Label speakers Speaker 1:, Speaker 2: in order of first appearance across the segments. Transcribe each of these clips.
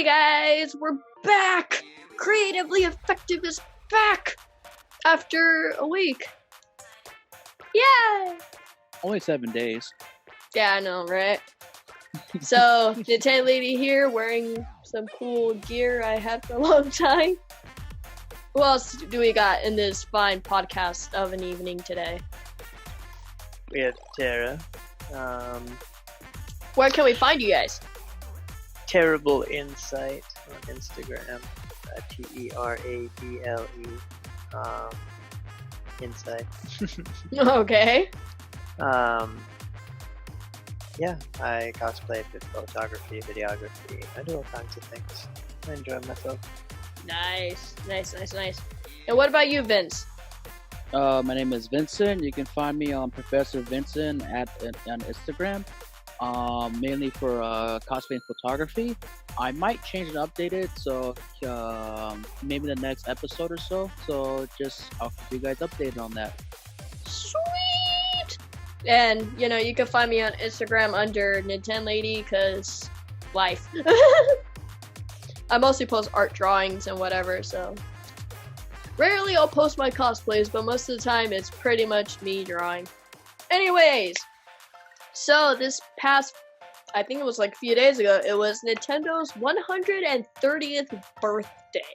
Speaker 1: guys, we're back! Creatively Effective is back! After a week. Yay!
Speaker 2: Only 7 days.
Speaker 1: Yeah, I know, right? So, Nintendo Lady here, wearing some cool gear I had for a long time. Who else do we got in this fine podcast of an evening today?
Speaker 3: We have Tara.
Speaker 1: Where can we find you guys?
Speaker 3: Terrible Insight on Instagram. Terable. Insight.
Speaker 1: Okay.
Speaker 3: Yeah, I cosplay with photography, videography. I do all kinds of things. I enjoy myself.
Speaker 1: Nice. And what about you, Vince?
Speaker 2: My name is Vincent. You can find me on Professor Vincent on Instagram. Mainly for cosplay and photography. I might change and update it, so maybe the next episode or so. So I'll keep you guys updated on that.
Speaker 1: Sweet! And, you can find me on Instagram under Nintendo Lady, cause life. I mostly post art drawings and whatever, so. Rarely I'll post my cosplays, but most of the time it's pretty much me drawing. Anyways, so this past, I think it was like a few days ago, it was Nintendo's 130th birthday.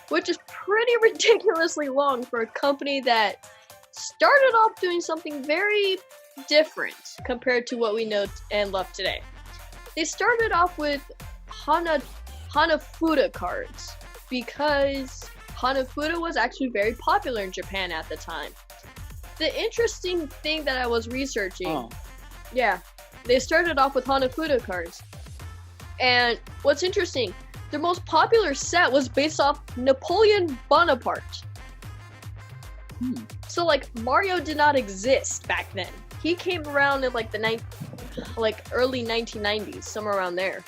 Speaker 1: Which is pretty ridiculously long for a company that started off doing something very different compared to what we know and love today. They started off with Hanafuda cards because Hanafuda was actually very popular in Japan at the time. The interesting thing that I was researching, they started off with Hanafuda cards. And what's interesting, their most popular set was based off Napoleon Bonaparte. So Mario did not exist back then. He came around in the early 1990s, somewhere around there.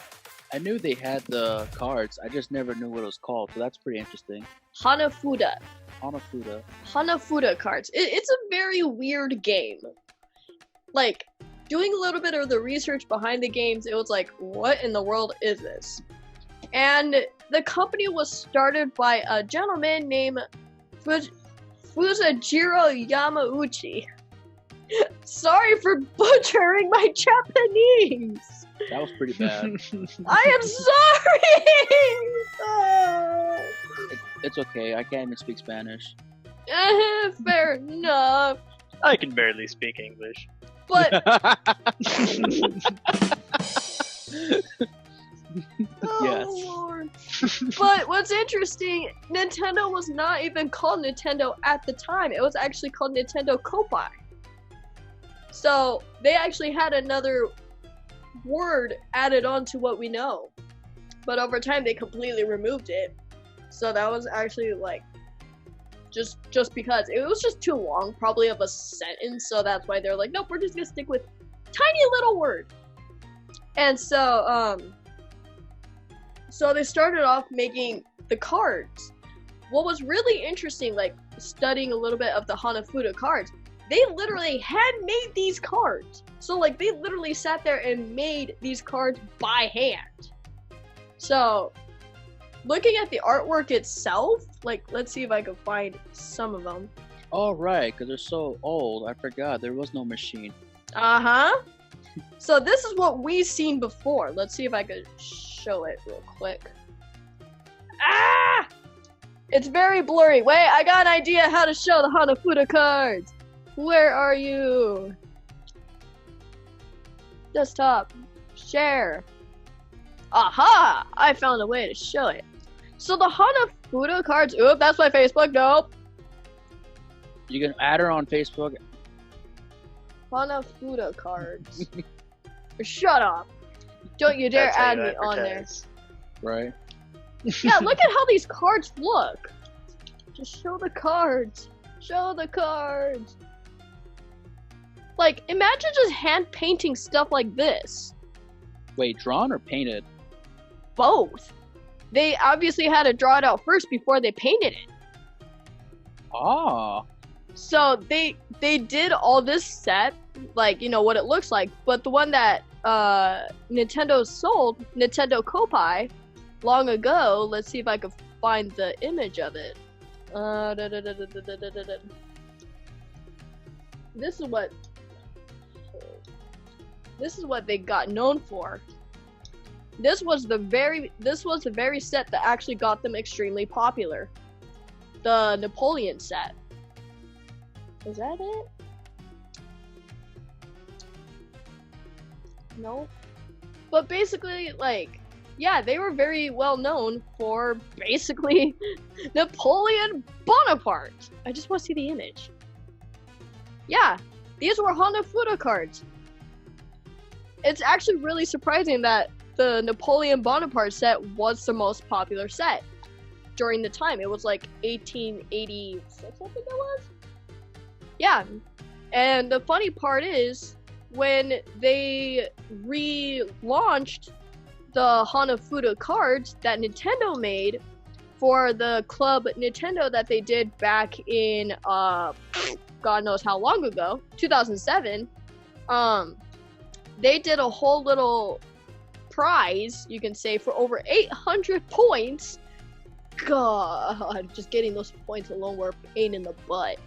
Speaker 2: I knew they had the cards, I just never knew what it was called, so that's pretty interesting.
Speaker 1: Hanafuda cards. It's a very weird game. Doing a little bit of the research behind the games, it was like, what in the world is this? And the company was started by a gentleman named Fusajiro Yamauchi. Sorry for butchering my Japanese.
Speaker 2: That was pretty bad.
Speaker 1: I am sorry!
Speaker 2: It's okay, I can't even speak Spanish.
Speaker 1: Fair enough.
Speaker 3: I can barely speak English.
Speaker 1: But
Speaker 2: Yes.
Speaker 1: Lord. But what's interesting, Nintendo was not even called Nintendo at the time. It was actually called Nintendo Kopai. So they actually had another word added on to what we know. But over time they completely removed it. So that was actually just because it was just too long, probably of a sentence, so that's why they're like, nope, we're just gonna stick with tiny little word. And so they started off making the cards. What was really interesting, studying a little bit of the Hanafuda cards, they literally had made these cards. So they literally sat there and made these cards by hand. So looking at the artwork itself, let's see if I can find some of them.
Speaker 2: Oh, right, because they're so old. I forgot there was no machine.
Speaker 1: Uh-huh. So this is what we've seen before. Let's see if I could show it real quick. Ah! It's very blurry. Wait, I got an idea how to show the Hanafuda cards. Where are you? Desktop. Share. Aha! I found a way to show it. So the Hanafuda cards, oop, that's my Facebook, nope.
Speaker 2: You can add her on Facebook.
Speaker 1: Hanafuda cards. Shut up. Don't you dare
Speaker 3: That's how
Speaker 1: add
Speaker 3: you
Speaker 1: me on there.
Speaker 3: advertise.
Speaker 2: Right?
Speaker 1: Yeah, look at how these cards look. Just show the cards. Show the cards. Imagine just hand painting stuff like this.
Speaker 2: Wait, drawn or painted?
Speaker 1: Both. They obviously had to draw it out first before they painted it.
Speaker 2: Ah.
Speaker 1: So they did all this set, what it looks like, but the one that Nintendo sold, Nintendo Kopai, long ago. Let's see if I can find the image of it. This is what they got known for. This was the very set that actually got them extremely popular. The Napoleon set. Is that it? No. But basically, like, yeah, they were very well known for basically Napoleon Bonaparte. I just want to see the image. Yeah, these were Hanafuda cards. It's actually really surprising that the Napoleon Bonaparte set was the most popular set during the time. It was like 1886, I think it was. Yeah, and the funny part is, when they relaunched the Hanafuda cards that Nintendo made for the Club Nintendo that they did back in, God knows how long ago, 2007, they did a whole little prize, you can say, for over 800 points. God, just getting those points alone were a pain in the butt.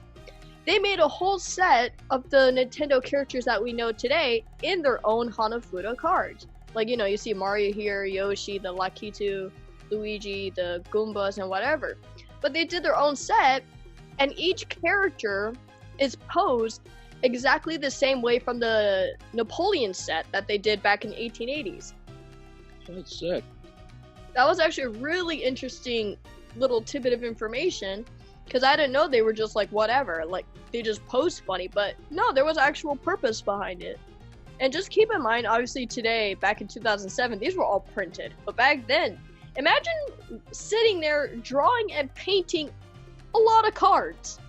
Speaker 1: They made a whole set of the Nintendo characters that we know today in their own Hanafuda cards. Like, you know, you see Mario here, Yoshi, the Lakitu, Luigi, the Goombas, and whatever. But they did their own set, and each character is posed exactly the same way from the Napoleon set that they did back in the 1880s.
Speaker 2: That's sick.
Speaker 1: That was actually a really interesting little tidbit of information, because I didn't know they were just like whatever, like they just posed funny, but no, there was actual purpose behind it. And just keep in mind, obviously today, back in 2007, these were all printed, but back then, imagine sitting there drawing and painting a lot of cards.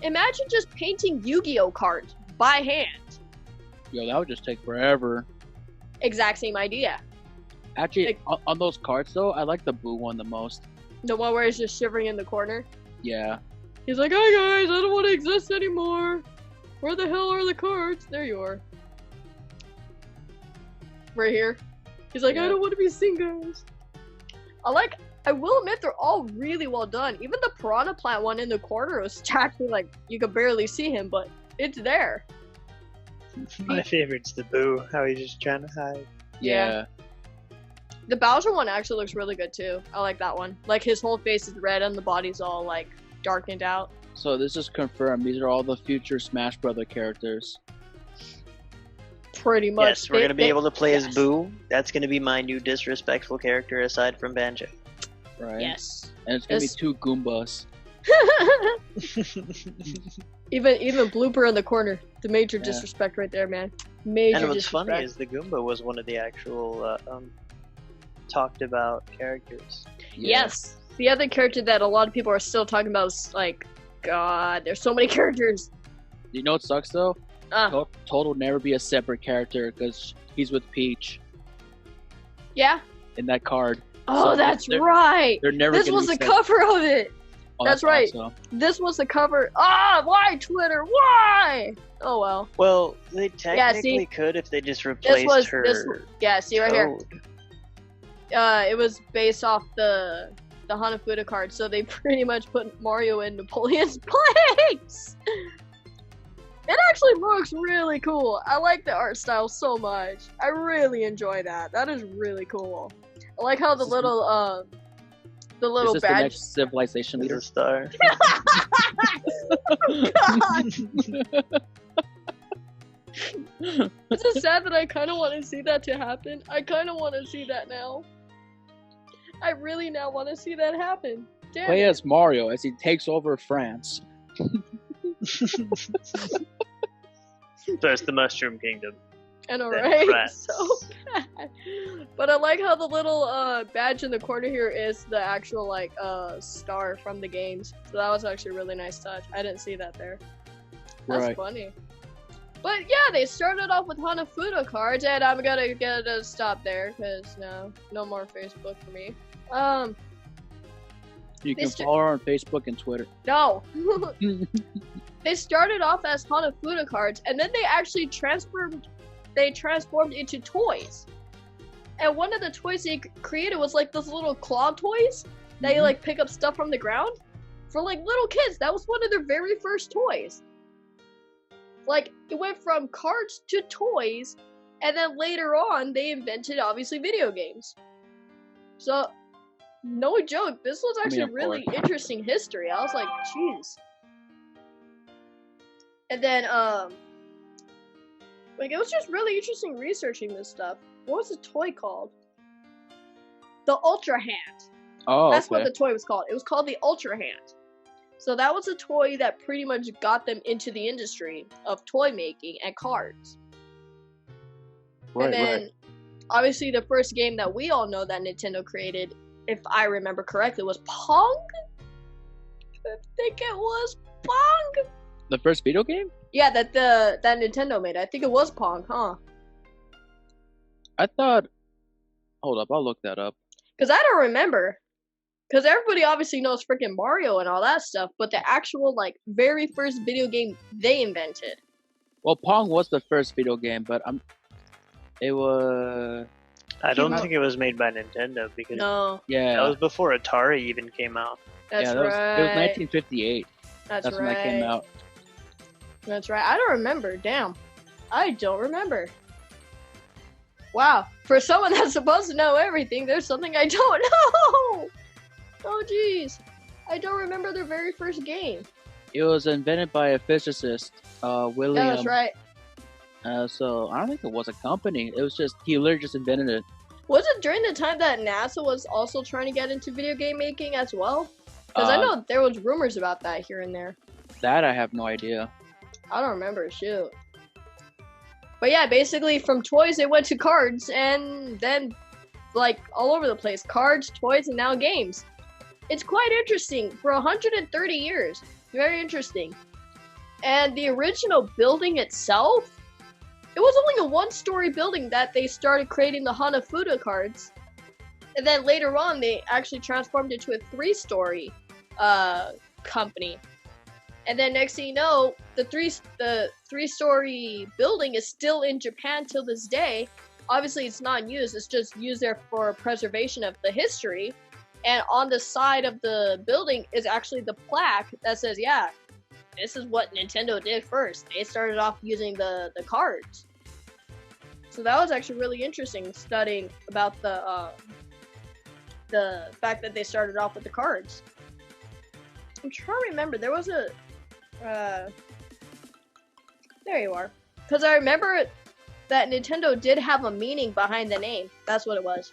Speaker 1: Imagine just painting Yu-Gi-Oh cards by hand.
Speaker 2: Yo, that would just take forever.
Speaker 1: Exact same idea.
Speaker 2: Actually, on those cards though, I like the Boo one the most.
Speaker 1: The one where he's just shivering in the corner.
Speaker 2: Yeah.
Speaker 1: He's like, "Hi guys, I don't want to exist anymore. Where the hell are the cards?" There you are. Right here. He's like,
Speaker 2: Yeah.
Speaker 1: "I don't want to be seen, guys." I will admit, they're all really well done. Even the Piranha Plant one in the corner was actually like, you could barely see him, but it's there.
Speaker 3: My favorite's the Boo, how he's just trying to hide.
Speaker 2: Yeah.
Speaker 1: The Bowser one actually looks really good too. I like that one. Like, his whole face is red and the body's all like darkened out.
Speaker 2: So this is confirmed. These are all the future Smash Brother characters.
Speaker 1: Pretty much.
Speaker 3: Yes, we're going to be able to play as
Speaker 1: yes.
Speaker 3: Boo. That's going to be my new disrespectful character aside from Banjo.
Speaker 2: Right?
Speaker 1: Yes.
Speaker 2: And it's gonna be 2 Goombas.
Speaker 1: even Blooper in the corner. The major
Speaker 2: Yeah.
Speaker 1: disrespect right there, man. Major
Speaker 3: And what's
Speaker 1: disrespect.
Speaker 3: funny is the Goomba was one of the actual talked about characters.
Speaker 2: Yeah.
Speaker 1: Yes. The other character that a lot of people are still talking about is like, God, there's so many characters.
Speaker 2: You know what sucks though? Toad will never be a separate character because he's with Peach
Speaker 1: Yeah.
Speaker 2: in that card.
Speaker 1: Oh,
Speaker 2: So
Speaker 1: that's
Speaker 2: they're-
Speaker 1: right.
Speaker 2: They're never.
Speaker 1: This
Speaker 2: gonna
Speaker 1: was
Speaker 2: be
Speaker 1: the
Speaker 2: separate.
Speaker 1: cover of it.
Speaker 2: Oh,
Speaker 1: that's right.
Speaker 2: awesome.
Speaker 1: This was the cover. Ah, why Twitter? Why? Oh well.
Speaker 3: Well, they technically
Speaker 1: see?
Speaker 3: could if they just replaced her
Speaker 1: Yeah, see right here.
Speaker 3: code.
Speaker 1: It was based off the Hanafuda card, so they pretty much put Mario in Napoleon's place. It actually looks really cool. I like the art style so much. I really enjoy that. That is really cool. I like how the little
Speaker 2: Is this the
Speaker 1: badge.
Speaker 2: next civilization
Speaker 3: As
Speaker 2: leader?
Speaker 3: a star.
Speaker 1: Is it sad that I kind of want to see that to happen? I kind of want to see that now. I really now want to see that happen. Damn
Speaker 2: Play
Speaker 1: it.
Speaker 2: as Mario as he takes over France.
Speaker 3: First, the Mushroom Kingdom.
Speaker 1: I know,
Speaker 3: Then
Speaker 1: right?
Speaker 3: France.
Speaker 1: So bad. But I like how the little badge in the corner here is the actual like star from the games. So that was actually a really nice touch. I didn't see that there. That's
Speaker 2: Right.
Speaker 1: funny. But yeah, they started off with Hanafuda cards, and I'm gonna get a stop there because no more Facebook for me.
Speaker 2: You can
Speaker 1: Mr.
Speaker 2: follow her on Facebook and Twitter.
Speaker 1: No. They started off as Hanafuda cards, and then they actually transformed into toys. And one of the toys they created was like those little claw toys that you like pick up stuff from the ground for like little kids. That was one of their very first toys. Like it went from cards to toys, and then later on they invented obviously video games. So no joke, this was actually really interesting history. I was like, jeez. And then like it was just really interesting researching this stuff. What was the toy called? The Ultra Hand.
Speaker 2: Oh,
Speaker 1: That's what the toy was called. It was called the Ultra Hand. So that was a toy that pretty much got them into the industry of toy making and cards. And then, obviously, the first game that we all know that Nintendo created, if I remember correctly, was Pong? I think it was Pong.
Speaker 2: The first video game?
Speaker 1: Yeah, that Nintendo made. I think it was Pong, huh?
Speaker 2: I thought... Hold up, I'll look that up.
Speaker 1: Because I don't remember. Because everybody obviously knows freaking Mario and all that stuff, but the actual, like, very first video game they invented.
Speaker 2: Well, Pong was the first video game, but it was...
Speaker 3: I don't think it was made by Nintendo because
Speaker 1: No.
Speaker 2: Yeah.
Speaker 3: that was before Atari even came out.
Speaker 1: That's
Speaker 2: yeah,
Speaker 1: right.
Speaker 2: It was 1958.
Speaker 1: That's
Speaker 2: when
Speaker 1: right.
Speaker 2: that came out.
Speaker 1: That's right. I don't remember. Damn. I don't remember. Wow. For someone that's supposed to know everything, there's something I don't know. Oh, jeez. I don't remember their very first game.
Speaker 2: It was invented by a physicist, William.
Speaker 1: Yeah, that's right.
Speaker 2: So I don't think it was a company. It was just, he literally just invented it.
Speaker 1: Was it during the time that NASA was also trying to get into video game making as well? Because I know there was rumors about that here and there.
Speaker 2: That I have no idea.
Speaker 1: I don't remember, shoot. But yeah, basically from toys they went to cards, and then like all over the place. Cards, toys, and now games. It's quite interesting. For 130 years. Very interesting. And the original building itself, it was only a one-story building that they started creating the Hanafuda cards. And then later on, they actually transformed into a three-story company. And then next thing you know, the three-story building is still in Japan till this day. Obviously, it's not used. It's just used there for preservation of the history. And on the side of the building is actually the plaque that says, yeah, this is what Nintendo did first. They started off using the cards. So that was actually really interesting, studying about the fact that they started off with the cards. I'm trying to remember. There was a... there you are. Because I remember that Nintendo did have a meaning behind the name. That's what it was.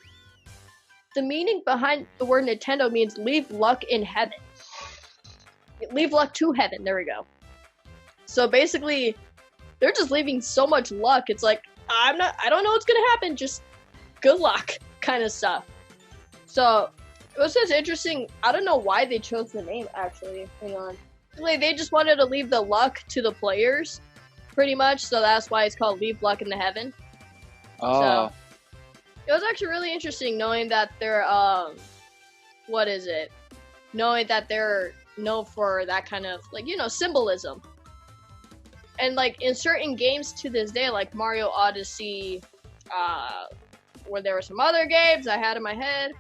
Speaker 1: The meaning behind the word Nintendo means leave luck in heaven. Leave luck to heaven. There we go. So basically, they're just leaving so much luck. It's like, I don't know what's gonna happen. Just good luck kind of stuff. So it was just interesting. I don't know why they chose the name, actually. Hang on. Like, they just wanted to leave the luck to the players, pretty much. So that's why it's called Leave Luck in the Heaven.
Speaker 2: Oh.
Speaker 1: So, it was actually really interesting knowing that they're, what is it? Knowing that they're known for that kind of, like, you know, symbolism. And, like, in certain games to this day, like Mario Odyssey, where there were some other games I had in my head.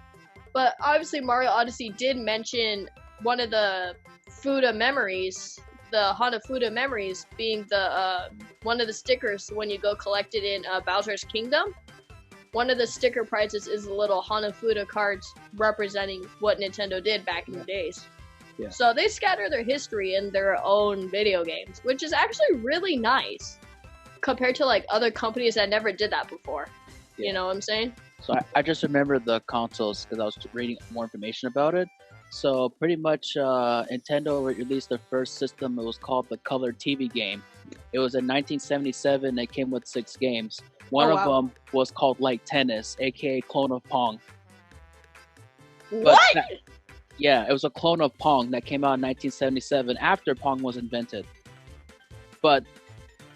Speaker 1: But obviously Mario Odyssey did mention one of the Fuda memories, the Hanafuda memories, being the, one of the stickers when you go collect it in Bowser's Kingdom. One of the sticker prizes is the little Hanafuda cards representing what Nintendo did back in the days.
Speaker 2: Yeah.
Speaker 1: So they scatter their history in their own video games, which is actually really nice compared to like other companies that never did that before. Yeah. You know what I'm saying?
Speaker 2: So I just remember the consoles because I was reading more information about it. So pretty much Nintendo released their first system. It was called the Color TV game. It was in 1977. It came with 6 games. One of them was called Light Tennis, aka clone of Pong.
Speaker 1: What?
Speaker 2: Yeah, it was a clone of Pong that came out in 1977 after Pong was invented. But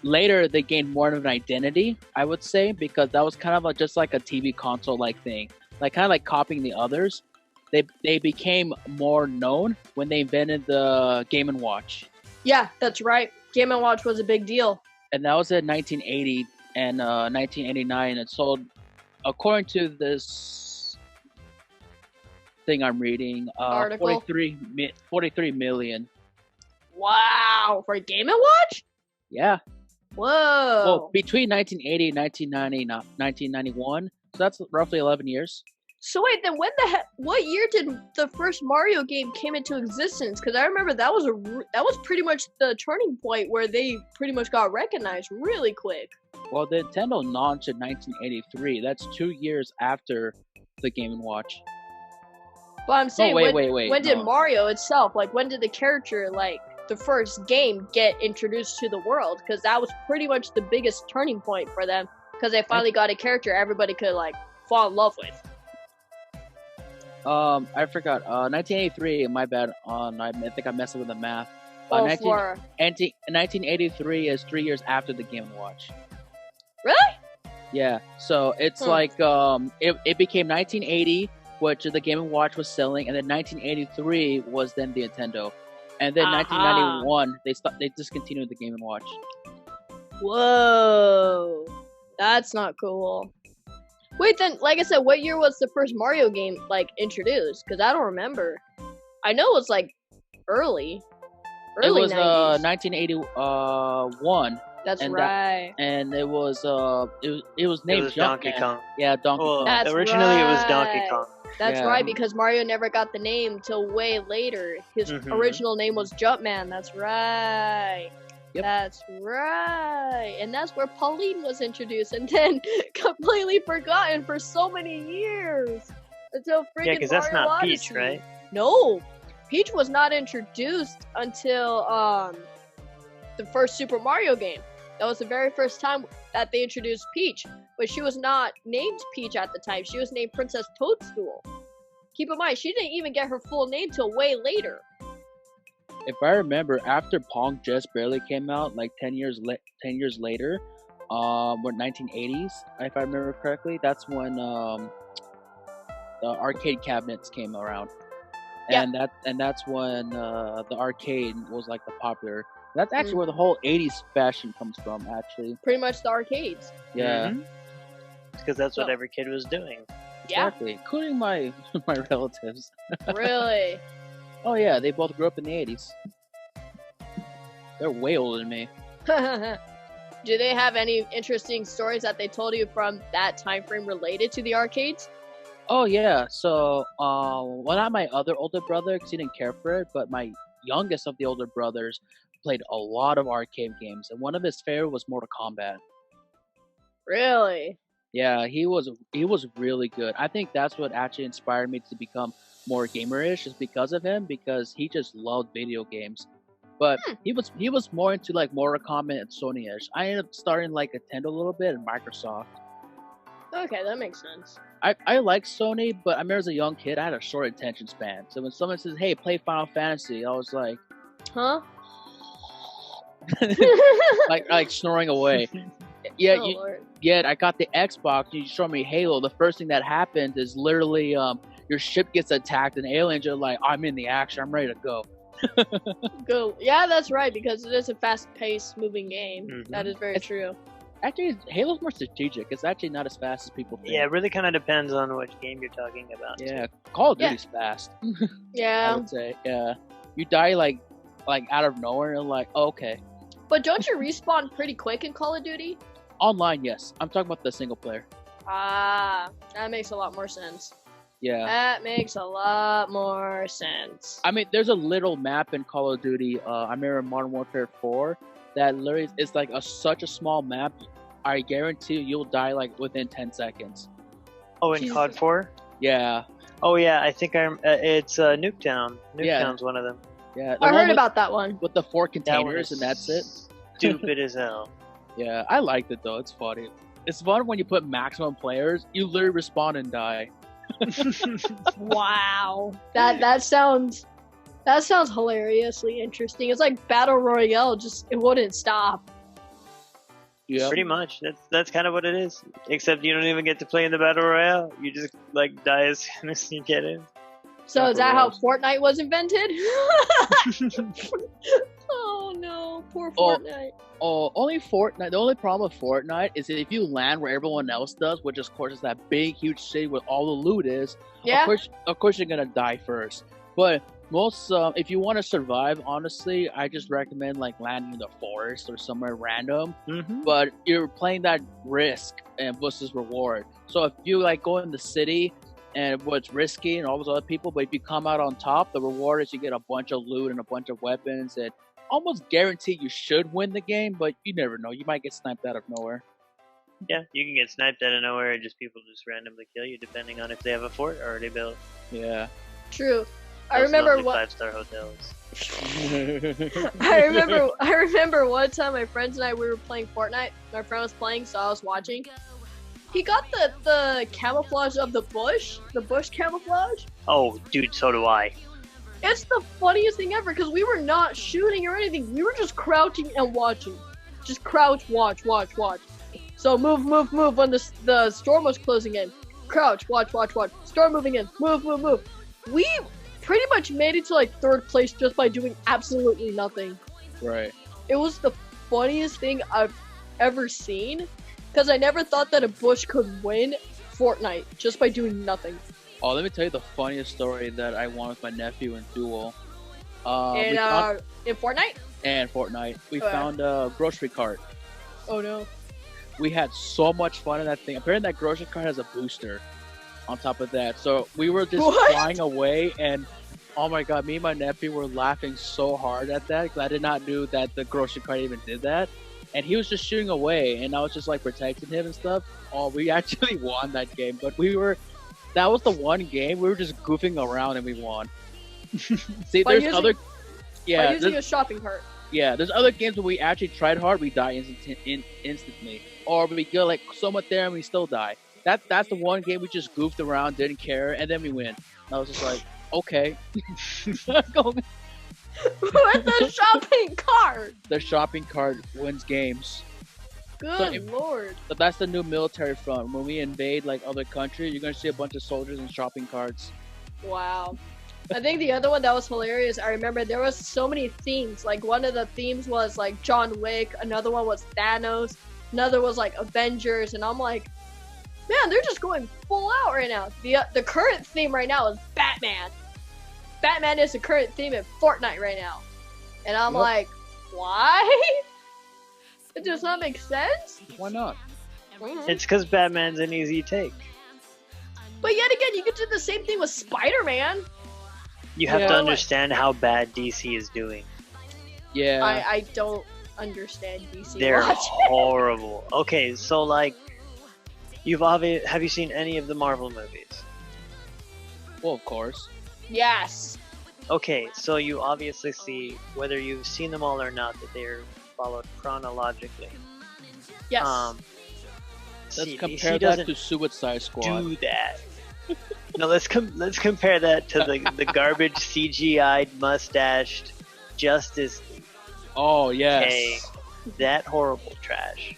Speaker 2: later they gained more of an identity, I would say, because that was kind of just like a TV console-like thing. Like kind of like copying the others. They became more known when they invented the Game & Watch.
Speaker 1: Yeah, that's right. Game & Watch was a big deal.
Speaker 2: And that was in 1980 and 1989. It sold according to this thing I'm reading,
Speaker 1: Article?
Speaker 2: 43 million.
Speaker 1: Wow, for Game & Watch?
Speaker 2: Yeah.
Speaker 1: Whoa.
Speaker 2: Well, between 1980 and 1991, so that's roughly 11 years.
Speaker 1: So wait, then what year did the first Mario game came into existence? Because I remember that was pretty much the turning point where they pretty much got recognized really quick.
Speaker 2: Well, the Nintendo launched in 1983. That's 2 years after the Game & Watch.
Speaker 1: But I'm saying,
Speaker 2: wait.
Speaker 1: when did Mario itself, like, when did the character, like, the first game get introduced to the world? Because that was pretty much the biggest turning point for them. Because they finally got a character everybody could, like, fall in love with.
Speaker 2: I forgot. 1983. My bad. I think I messed up with the math. 1983 is 3 years after the Game & Watch.
Speaker 1: Really?
Speaker 2: Yeah. So it's like it became 1980, which the Game & Watch was selling, and then 1983 was then the Nintendo, and then 1991 they discontinued the Game & Watch.
Speaker 1: Whoa, that's not cool. Wait, then, like I said, what year was the first Mario game, like, introduced? Because I don't remember. I know it was, like, early
Speaker 2: It was
Speaker 1: 90s.
Speaker 2: 1981.
Speaker 1: That's
Speaker 2: and
Speaker 1: right.
Speaker 2: And it was named
Speaker 3: It was Donkey
Speaker 2: Jumpman.
Speaker 3: Kong.
Speaker 2: Yeah, Donkey Kong.
Speaker 1: That's
Speaker 3: Originally it was
Speaker 1: right.
Speaker 3: Donkey Kong.
Speaker 1: That's
Speaker 2: Yeah.
Speaker 1: right, because Mario never got the name till way later. His original name was Jumpman. That's right.
Speaker 2: Yep.
Speaker 1: That's right. And that's where Pauline was introduced and then completely forgotten for so many years. Until freaking
Speaker 3: Yeah, because that's
Speaker 1: Mario
Speaker 3: not
Speaker 1: Odyssey.
Speaker 3: Peach, right?
Speaker 1: No. Peach was not introduced until the first Super Mario game. That was the very first time that they introduced Peach. But she was not named Peach at the time. She was named Princess Toadstool. Keep in mind, she didn't even get her full name till way later.
Speaker 2: If I remember, after Pong just barely came out, like 10 years later, or 1980s, if I remember correctly, that's when the arcade cabinets came around, and that's when the arcade was like the popular. That's actually where the whole 80s fashion comes from, actually.
Speaker 1: Pretty much the arcades.
Speaker 2: Yeah.
Speaker 3: Because that's what every kid was doing.
Speaker 2: Exactly. Including my relatives.
Speaker 1: Really?
Speaker 2: Oh yeah, they both grew up in the 80s. They're way older than me.
Speaker 1: Do they have any interesting stories that they told you from that time frame related to the arcades?
Speaker 2: Oh yeah, so well, not my other older brother because he didn't care for it, but my youngest of the older brothers played a lot of arcade games, and one of his favorite was Mortal Kombat.
Speaker 1: Really?
Speaker 2: Yeah, he was really good. I think that's what actually inspired me to become more gamerish, is because of him, because he just loved video games. But he was more into like Mortal Kombat and Sony-ish. I ended up starting like Nintendo a little bit and Microsoft.
Speaker 1: Okay, that makes sense.
Speaker 2: I like Sony, but I remember as a young kid I had a short attention span. So when someone says, "Hey, play Final Fantasy," I was like,
Speaker 1: huh?
Speaker 2: like snoring away. Yeah,
Speaker 1: Oh, Lord.
Speaker 2: I got the Xbox. You showed me Halo. The first thing that happened is literally your ship gets attacked and aliens are like, "I'm in the action. I'm ready to go."
Speaker 1: Go. Yeah, that's right, because it is a fast-paced moving game. That is very true.
Speaker 2: Actually, Halo's more strategic. It's actually not as fast as people think.
Speaker 3: Yeah, it really kind of depends on which game you're talking about.
Speaker 2: Yeah, Call of Duty's fast. I
Speaker 1: Yeah.
Speaker 2: would say. Yeah, you die like out of nowhere and like, oh, okay.
Speaker 1: But don't you respawn pretty quick in Call of Duty?
Speaker 2: Online, yes. I'm talking about the single player.
Speaker 1: Ah, that makes a lot more sense.
Speaker 2: Yeah.
Speaker 1: That makes a lot more sense.
Speaker 2: I mean, there's a little map in Call of Duty. I remember Modern Warfare 4 that literally is like such a small map. I guarantee you'll die like within 10 seconds.
Speaker 3: Oh, in COD 4?
Speaker 2: Yeah.
Speaker 3: Oh yeah, I think it's Nuketown. Nuketown's one of them.
Speaker 2: Yeah.
Speaker 1: I heard about that one.
Speaker 2: With the 4
Speaker 3: That one
Speaker 2: containers
Speaker 3: is
Speaker 2: and that's it.
Speaker 3: Stupid as hell.
Speaker 2: Yeah, I liked it though. It's funny. It's fun when you put maximum players. You literally respawn and die.
Speaker 1: Wow. That sounds hilariously interesting. It's like Battle Royale, just it wouldn't stop.
Speaker 2: Yeah.
Speaker 3: Pretty much. That's kind of what it is. Except you don't even get to play in the Battle Royale. You just like die as soon as you get in.
Speaker 1: So
Speaker 2: Not
Speaker 1: is
Speaker 2: for
Speaker 1: that how
Speaker 2: reals.
Speaker 1: Fortnite was invented? Oh no. poor
Speaker 2: Oh.
Speaker 1: Fortnite.
Speaker 2: Oh, only Fortnite. The only problem with Fortnite is that if you land where everyone else does, which of course is that big, huge city where all the loot is,
Speaker 1: Yeah.
Speaker 2: of course you're gonna die first. But most, if you want to survive, honestly, I just recommend like landing in the forest or somewhere random.
Speaker 3: Mm-hmm.
Speaker 2: But you're playing that risk and versus reward. So if you like go in the city and what's risky and all those other people, but if you come out on top, the reward is you get a bunch of loot and a bunch of weapons and almost guarantee you should win the game, but you never know. You might get sniped out of nowhere.
Speaker 3: Yeah, you can get sniped out of nowhere, and just people just randomly kill you, depending on if they have a fort already built.
Speaker 2: Yeah.
Speaker 1: True. I
Speaker 3: Those
Speaker 1: remember
Speaker 3: lovely
Speaker 1: what
Speaker 3: 5-star hotels.
Speaker 1: I remember one time my friends and I we were playing Fortnite. My friend was playing, so I was watching. He got the camouflage of the bush camouflage.
Speaker 3: Oh, dude, so do I.
Speaker 1: It's the funniest thing ever because we were not shooting or anything. We were just crouching and watching. Just crouch, watch. So move when the storm was closing in. Crouch, watch. Storm moving in. Move. We pretty much made it to like 3rd place just by doing absolutely nothing.
Speaker 2: Right.
Speaker 1: It was the funniest thing I've ever seen because I never thought that a bush could win Fortnite just by doing nothing.
Speaker 2: Oh, let me tell you the funniest story that I won with my nephew in Duel.
Speaker 1: In Fortnite?
Speaker 2: And Fortnite. We
Speaker 1: Okay.
Speaker 2: found a grocery cart.
Speaker 1: Oh no.
Speaker 2: We had so much fun in that thing. Apparently that grocery cart has a booster on top of that. So we were just
Speaker 1: What?
Speaker 2: flying away and oh my god, me and my nephew were laughing so hard at that because I did not know that the grocery cart even did that. And he was just shooting away and I was just like protecting him and stuff. Oh, we actually won that game. But that was the one game we were just goofing around and we won. See,
Speaker 1: By
Speaker 2: there's
Speaker 1: using-
Speaker 2: other...
Speaker 1: By
Speaker 2: Yeah,
Speaker 1: using a shopping cart.
Speaker 2: yeah, there's other games where we actually tried hard, we die instantly. Or we go like somewhat there and we still die. That's the one game we just goofed around, didn't care, and then we win. And I was just like, okay.
Speaker 1: With the shopping cart!
Speaker 2: The shopping cart wins games.
Speaker 1: Good lord.
Speaker 2: But that's the new military front. When we invade like other countries, you're gonna see a bunch of soldiers and shopping carts.
Speaker 1: Wow. I think the other one that was hilarious, I remember there was so many themes. Like one of the themes was like John Wick, another one was Thanos, another was like Avengers, and I'm like, man, they're just going full out right now. The current theme right now is Batman. Batman is the current theme in Fortnite right now. And I'm
Speaker 2: Yep.
Speaker 1: like, why? It does not make sense.
Speaker 2: Why not?
Speaker 1: Mhm.
Speaker 3: It's because Batman's an easy take.
Speaker 1: But yet again, you could do the same thing with Spider-Man.
Speaker 3: You have
Speaker 2: Yeah.
Speaker 3: to understand how bad DC is doing.
Speaker 2: Yeah.
Speaker 1: I don't understand DC
Speaker 3: They're
Speaker 1: much.
Speaker 3: horrible. Okay, so like, have you seen any of the Marvel movies?
Speaker 2: Well, of course.
Speaker 1: Yes.
Speaker 3: Okay, so you obviously see, whether you've seen them all or not, that they're followed chronologically.
Speaker 1: Yes.
Speaker 2: Let's
Speaker 3: See,
Speaker 2: compare
Speaker 3: DC
Speaker 2: that
Speaker 3: doesn't
Speaker 2: to Suicide Squad.
Speaker 3: do that. No, let's compare that to the garbage CGI'd mustached Justice League.
Speaker 2: Oh yes.
Speaker 3: Okay, that horrible trash.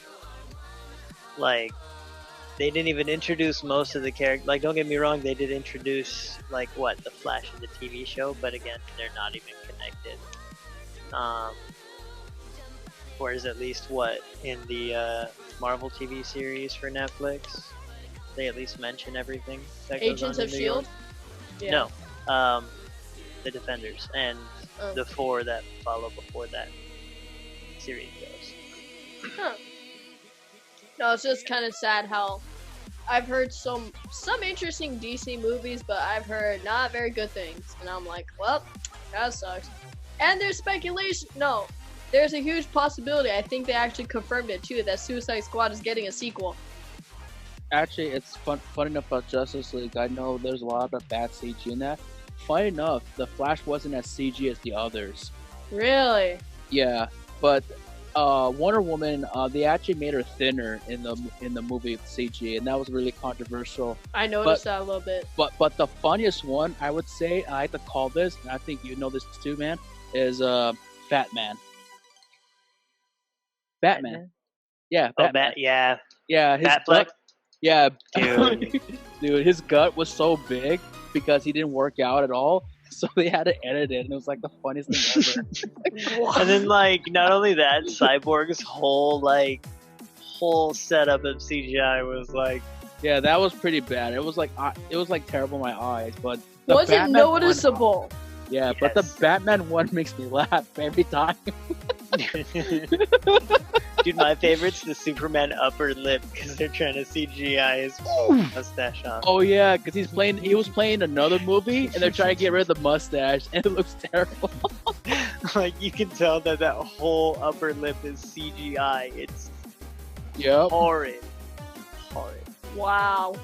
Speaker 3: Like, they didn't even introduce most of the characters. Like, don't get me wrong, they did introduce like the Flash in the TV show, but again, they're not even connected. Whereas at least in the Marvel TV series for Netflix, they at least mention everything that goes
Speaker 1: Agents
Speaker 3: on
Speaker 1: of
Speaker 3: in New
Speaker 1: Shield.
Speaker 3: York. No, the Defenders and
Speaker 1: Oh.
Speaker 3: the 4 that follow before that series goes.
Speaker 1: No, it's just kind of sad how I've heard some interesting DC movies, but I've heard not very good things, and I'm like, well, that sucks. And there's speculation. No, there's a huge possibility. I think they actually confirmed it too that Suicide Squad is getting a sequel.
Speaker 2: Actually, it's fun enough about Justice League. I know there's a lot of bad CG in that. Funny enough, the Flash wasn't as CG as the others.
Speaker 1: Really?
Speaker 2: Yeah, but Wonder Woman, they actually made her thinner in the movie with CG, and that was really controversial.
Speaker 1: I noticed that a little bit.
Speaker 2: But the funniest one, I would say, I like to call this, and I think you know this too, man, is Fat Man. Batman. Yeah,
Speaker 3: Oh,
Speaker 2: Batman.
Speaker 3: yeah,
Speaker 2: Yeah, his
Speaker 3: Batfleck.
Speaker 2: gut. Yeah,
Speaker 3: Dude.
Speaker 2: dude, his gut was so big because he didn't work out at all. so they had to edit it, and it was like the funniest thing ever.
Speaker 3: And then like not only that, Cyborg's whole setup of CGI was like,
Speaker 2: Yeah, that was pretty bad. It was like terrible in my eyes, but the
Speaker 1: Was it
Speaker 2: Batman
Speaker 1: noticeable?
Speaker 2: yeah, but the
Speaker 3: Yes.
Speaker 2: Batman one makes me laugh every time.
Speaker 3: dude, my favorite's the Superman upper lip because they're trying to CGI his mustache on.
Speaker 2: Oh yeah, because he was playing another movie, and they're trying to get rid of the mustache, and it looks terrible.
Speaker 3: Like you can tell that whole upper lip is CGI. It's
Speaker 2: Yep.
Speaker 3: horrid.
Speaker 1: Wow.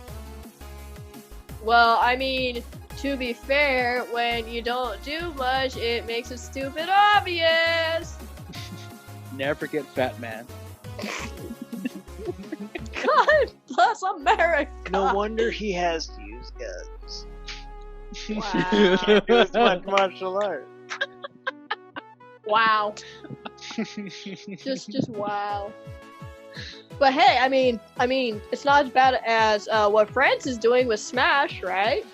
Speaker 1: Well, I mean, to be fair, when you don't do much, it makes it stupid obvious.
Speaker 2: Never forget Fat Man.
Speaker 1: God bless America.
Speaker 3: No wonder he has to use guns.
Speaker 1: Wow.
Speaker 3: Can't do as much martial art.
Speaker 1: Wow. Just wow. But hey, I mean, it's not as bad as what France is doing with Smash, right?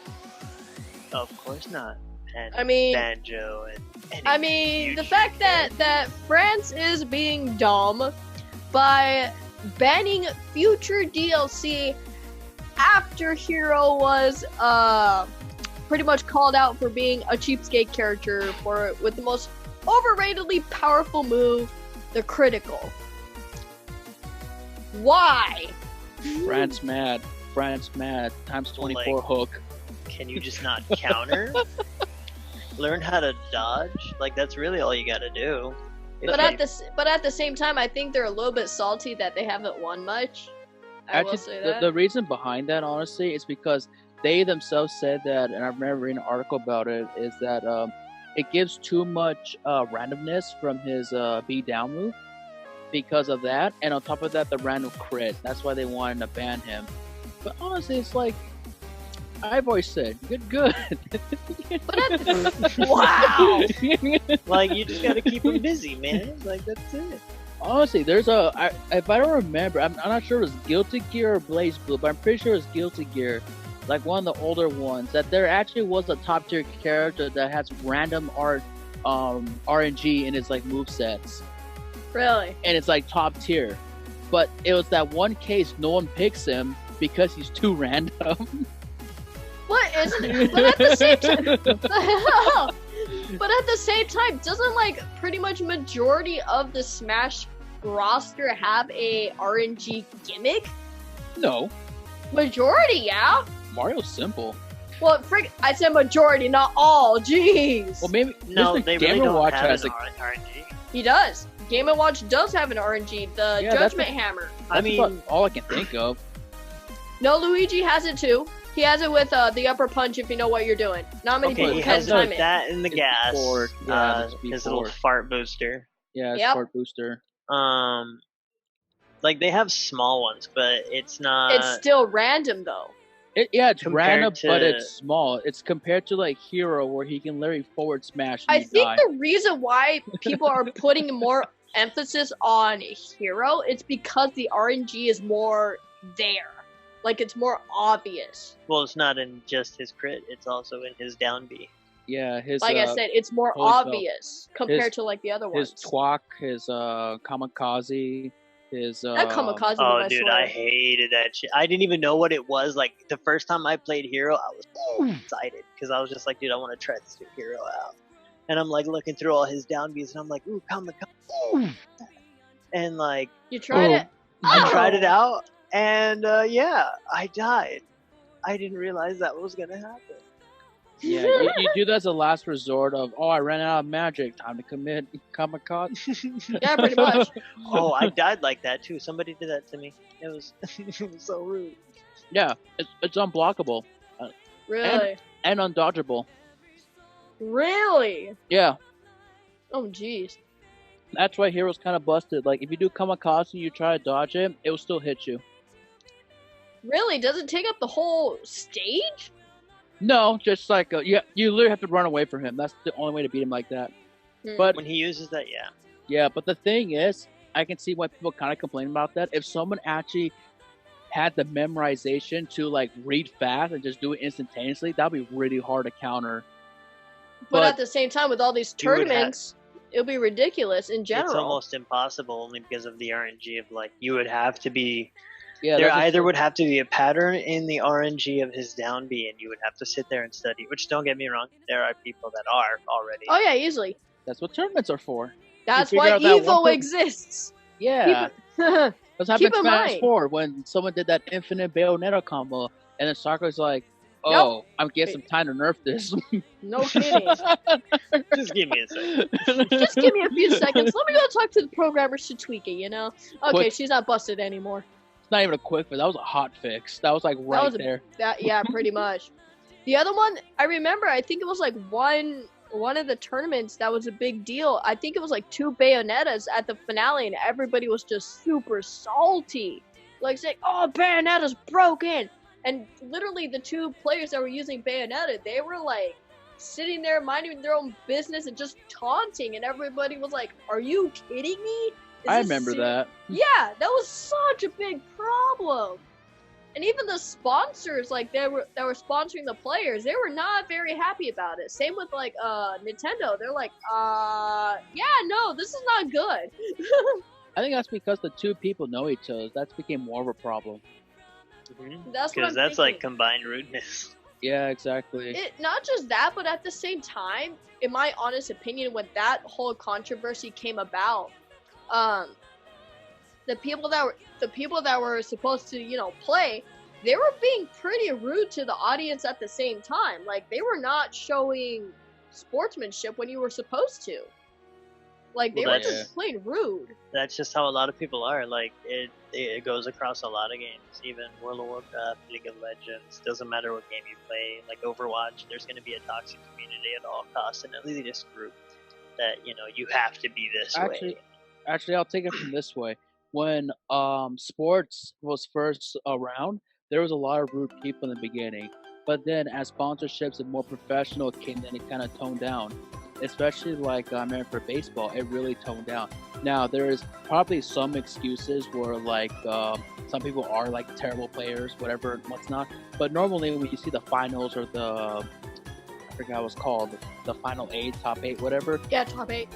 Speaker 3: Of course not. And
Speaker 1: I mean-
Speaker 3: Banjo and
Speaker 1: I mean, the
Speaker 3: huge
Speaker 1: fact that France is being dumb by banning future DLC after Hero was pretty much called out for being a cheapskate character with the most overratedly powerful move, the critical. Why?
Speaker 2: France mad. Times 24
Speaker 3: Like-
Speaker 2: hook.
Speaker 3: Can you just not counter? Learn how to dodge. Like that's really all you gotta do.
Speaker 1: But at the same time, I think they're a little bit salty that they haven't won much. I will say that.
Speaker 2: The reason behind that, honestly, is because they themselves said that, and I remember reading an article about it, is that it gives too much randomness from his B down move because of that, and on top of that, the random crit. That's why they wanted to ban him. But honestly, it's like I've always said, good.
Speaker 1: Wow.
Speaker 3: Like you just gotta keep them busy, man. Like that's it.
Speaker 2: Honestly, if I don't remember, I'm not sure it was Guilty Gear or Blaze Blue, but I'm pretty sure it was Guilty Gear, like one of the older ones, that there actually was a top tier character that has random RNG in his like movesets,
Speaker 1: Really?
Speaker 2: and it's like top tier. But it was that one case no one picks him because he's too random.
Speaker 1: What isn't it? But at the same time, the hell? But at the same time, doesn't like pretty much majority of the Smash roster have a RNG gimmick?
Speaker 2: No,
Speaker 1: Majority, yeah.
Speaker 2: Mario's simple.
Speaker 1: Well, I said majority, not all. Jeez.
Speaker 2: Well, maybe
Speaker 3: No,
Speaker 2: Mr.
Speaker 3: they
Speaker 2: Game
Speaker 3: really don't
Speaker 2: Watch
Speaker 3: have
Speaker 2: has
Speaker 3: an
Speaker 2: a.
Speaker 3: RNG.
Speaker 1: He does. Game & Watch does have an RNG, the
Speaker 2: Yeah, that's
Speaker 1: Judgment Hammer.
Speaker 3: I
Speaker 2: That's about
Speaker 3: mean,
Speaker 2: all I can think of.
Speaker 1: No, Luigi has it too. He has it with the upper punch if you know what you're doing. Not many
Speaker 3: okay,
Speaker 1: people
Speaker 3: he
Speaker 1: can
Speaker 3: has
Speaker 1: time it.
Speaker 3: that in the
Speaker 2: It's
Speaker 3: gas.
Speaker 2: forward. Yeah, it's
Speaker 3: his little
Speaker 2: forward.
Speaker 3: fart booster.
Speaker 2: Yeah,
Speaker 1: Yep.
Speaker 2: Sport Booster.
Speaker 3: Like they have small ones, but it's not.
Speaker 1: It's still random though.
Speaker 2: It's
Speaker 3: Compared
Speaker 2: random, but
Speaker 3: to-
Speaker 2: it's small. It's compared to like Hero, where he can literally forward smash and
Speaker 1: I
Speaker 2: you
Speaker 1: think
Speaker 2: die.
Speaker 1: the reason why people are putting more emphasis on Hero is because the RNG is more there. Like it's more obvious.
Speaker 3: Well, it's not in just his crit; it's also in his down B.
Speaker 2: Yeah, his
Speaker 1: Like I said, it's more
Speaker 2: holy cow.
Speaker 1: obvious compared
Speaker 2: His-
Speaker 1: to like the other
Speaker 2: his
Speaker 1: ones.
Speaker 2: Twak, his Kamikaze, his
Speaker 1: That Kamikaze
Speaker 3: Oh,
Speaker 1: move, I
Speaker 3: dude,
Speaker 1: swear.
Speaker 3: I hated that shit. I didn't even know what it was. Like the first time I played Hero, I was so excited because I was just like, dude, I want to try this new Hero out. And I'm like looking through all his down Bs, and I'm like, ooh, Kamikaze. And like,
Speaker 1: You tried it?
Speaker 3: I
Speaker 1: Oh.
Speaker 3: tried it out, and yeah, I died. I didn't realize that was gonna happen.
Speaker 2: Yeah, you do that as a last resort of, oh, I ran out of magic, time to commit Kamikaze.
Speaker 1: Yeah, pretty much.
Speaker 3: Oh, I died like that too. Somebody did that to me. It was, it was so rude.
Speaker 2: Yeah, it's unblockable
Speaker 1: Really?
Speaker 2: and undodgeable.
Speaker 1: Really?
Speaker 2: Yeah,
Speaker 1: Oh, jeez.
Speaker 2: that's why Hero's kind of busted. Like, if you do Kamikaze and you try to dodge it, it will still hit you.
Speaker 1: Really? Does it take up the whole stage?
Speaker 2: No, just like, you literally have to run away from him. That's the only way to beat him like that. But
Speaker 3: When he uses that, yeah.
Speaker 2: yeah, but the thing is, I can see why people kind of complain about that. If someone actually had the memorization to like read fast and just do it instantaneously, that'd be really hard to counter.
Speaker 1: But at the same time, with all these
Speaker 3: You would have-
Speaker 1: tournaments, it'll be ridiculous in general.
Speaker 3: It's almost impossible only because of the RNG of like you would have to be.
Speaker 2: Yeah,
Speaker 3: There
Speaker 2: that's
Speaker 3: either
Speaker 2: true.
Speaker 3: would have to be a pattern in the RNG of his down B, and you would have to sit there and study. Which don't get me wrong, there are people that are already.
Speaker 1: Oh yeah, easily.
Speaker 2: That's what tournaments are for.
Speaker 1: That's
Speaker 2: figure
Speaker 1: why
Speaker 2: out that one
Speaker 1: Evo
Speaker 2: per-
Speaker 1: exists.
Speaker 2: Yeah.
Speaker 1: Keep
Speaker 2: That's happened in
Speaker 1: in
Speaker 2: Smash
Speaker 1: mind.
Speaker 2: 4 when someone did that infinite Bayonetta combo, and then Sakura's like, "Oh, I'm getting some time to nerf this."
Speaker 1: No kidding.
Speaker 3: Just give me a second.
Speaker 1: Just give me a few seconds. Let me go talk to the programmers to tweak it, you know? Okay,
Speaker 2: Quick.
Speaker 1: she's not busted anymore.
Speaker 2: It's not even a quick fix. That was a hot fix. That was like right
Speaker 1: was a-
Speaker 2: there.
Speaker 1: Yeah, pretty much. The other one, I remember, I think it was like one of the tournaments that was a big deal. I think it was like 2 Bayonettas at the finale, and everybody was just super salty. Like saying, "Oh, Bayonetta's broken!" And literally the 2 players that were using Bayonetta, they were like sitting there minding their own business and just taunting, and everybody was like, "Are you kidding me?" Is
Speaker 2: I
Speaker 1: this
Speaker 2: remember that.
Speaker 1: Yeah, that was such a big problem. And even the sponsors, like that were sponsoring the players, they were not very happy about it. Same with like Nintendo. They're like, yeah, no, this is not good.
Speaker 2: I think that's because the 2 people know each other. That's became more of a problem.
Speaker 1: That's what
Speaker 3: Because
Speaker 1: I'm
Speaker 3: that's like
Speaker 1: thinking.
Speaker 3: combined rudeness.
Speaker 2: Yeah, exactly.
Speaker 1: It not just that, but at the same time, in my honest opinion, when that whole controversy came about, the people that were supposed to, play, they were being pretty rude to the audience at the same time. Like they were not showing sportsmanship when you were supposed to. Like they
Speaker 3: Well,
Speaker 1: were
Speaker 2: that's-
Speaker 1: just plain rude.
Speaker 3: That's just how a lot of people are. Like it goes across a lot of games. Even World of Warcraft, League of Legends. Doesn't matter what game you play. Like Overwatch, there's going to be a toxic community at all costs, and at least this group that you have to be this way.
Speaker 2: Actually, I'll take it from this way. When sports was first around, there was a lot of rude people in the beginning. But then as sponsorships and more professional came, then it kind of toned down. Especially like I remember for baseball, it really toned down. Now there is probably some excuses where like some people are like terrible players, whatever, what's not. But normally when you see the finals or I forgot what it's called, the final 8, top 8, whatever.
Speaker 1: Yeah, top 8.